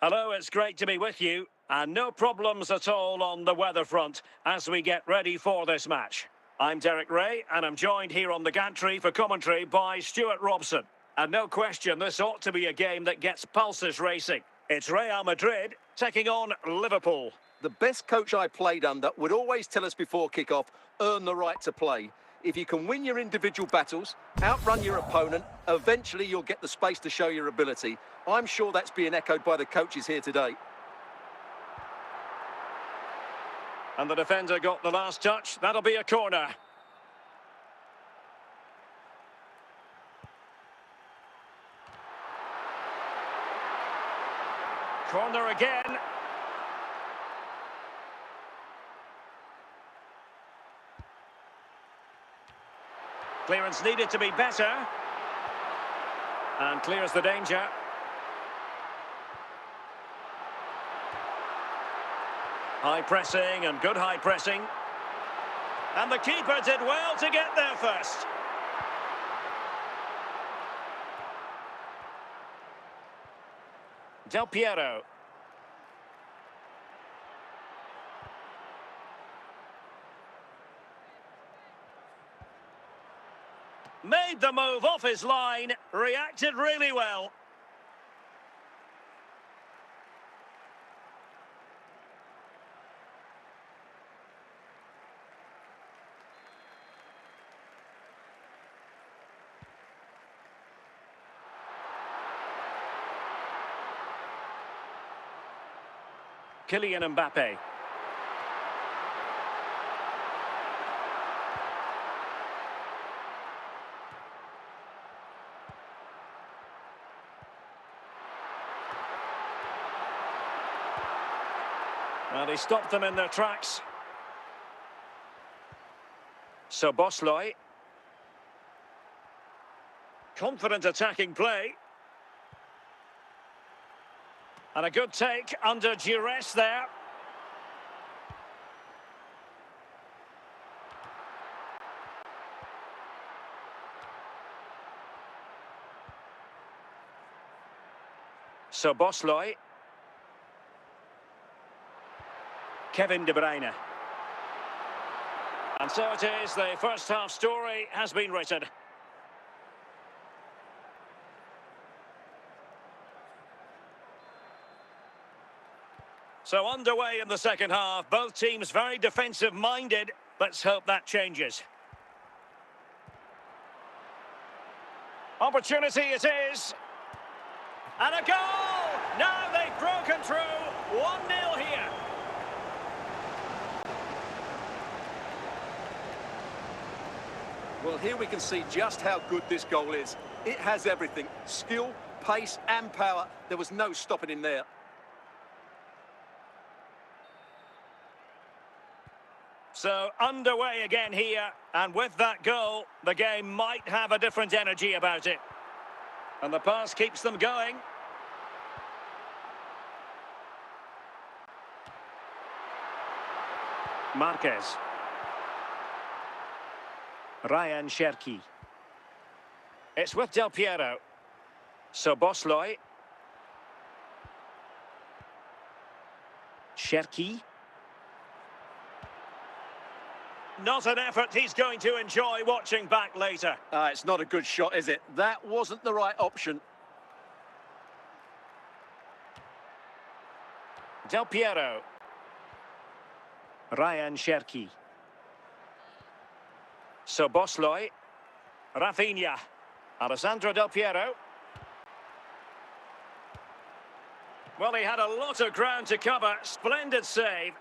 Hello, it's great to be with you. And no problems at all on the weather front as we get ready for this match. I'm Derek Ray, and I'm joined here on the gantry for commentary by Stuart Robson. And no question, this ought to be a game that gets pulses racing. It's Real Madrid taking on Liverpool. The best coach I played under would always tell us before kick-off, earn the right to play. If you can win your individual battles, outrun your opponent, eventually you'll get the space to show your ability. I'm sure that's being echoed by the coaches here today. And the defender got the last touch. That'll be a corner. Corner again. Clearance needed to be better. And clears the danger. High pressing and good high pressing. And the keeper did well to get there first. Del Piero. Made the move off his line, reacted really well. Kylian Mbappe. And he stopped them in their tracks. So Bosley. Confident attacking play. And a good take under duress there. So Bosley. Kevin De Bruyne. And so it is, the first half story has been written. So underway in the second half, both teams very defensive-minded. Let's hope that changes. Opportunity it is. And a goal! Now they've broken through. 1-0 here. Well, here we can see just how good this goal is. It has everything. Skill, pace and power. There was no stopping him there. So underway again here, and with that goal, the game might have a different energy about it. And the pass keeps them going. Marquez. Ryan Cherki. It's with Del Piero. So Bosley. Cherki. Not an effort he's going to enjoy watching back later. It's not a good shot, is it? That wasn't the right option. Del Piero. Ryan Cherki. So Bosley. Rafinha. Alessandro Del Piero. Well, he had a lot of ground to cover. Splendid save.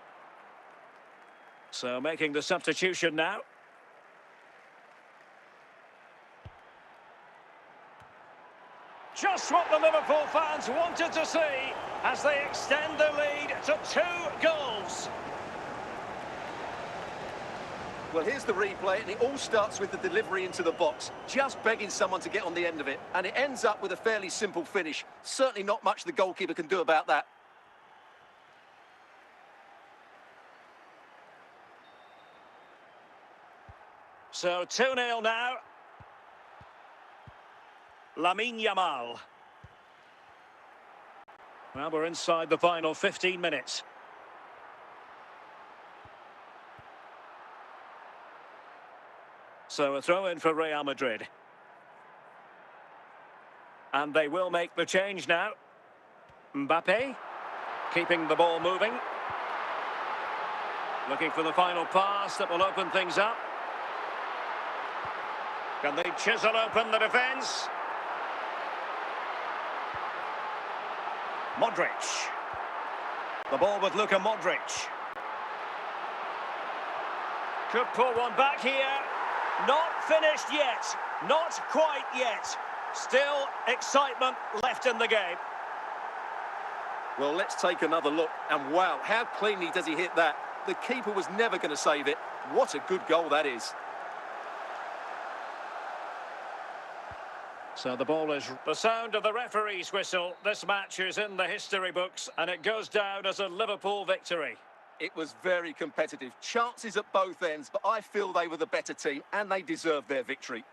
So making the substitution now. Just what the Liverpool fans wanted to see as they extend the lead to 2 goals. Well, here's the replay, and it all starts with the delivery into the box. Just begging someone to get on the end of it. And it ends up with a fairly simple finish. Certainly not much the goalkeeper can do about that. So 2-0 now. Lamine Yamal. Well, we're inside the final 15 minutes. So a throw in for Real Madrid. And they will make the change now. Mbappe, keeping the ball moving. Looking for the final pass that will open things up. Can they chisel open the defence? Modric. The ball with Luka Modric. Could pull one back here. Not finished yet. Not quite yet. Still excitement left in the game. Well, let's take another look. And wow, how cleanly does he hit that? The keeper was never going to save it. What a good goal that is. So the ball is the sound of the referee's whistle. This match is in the history books and it goes down as a Liverpool victory. It was very competitive. Chances at both ends, but I feel they were the better team and they deserved their victory.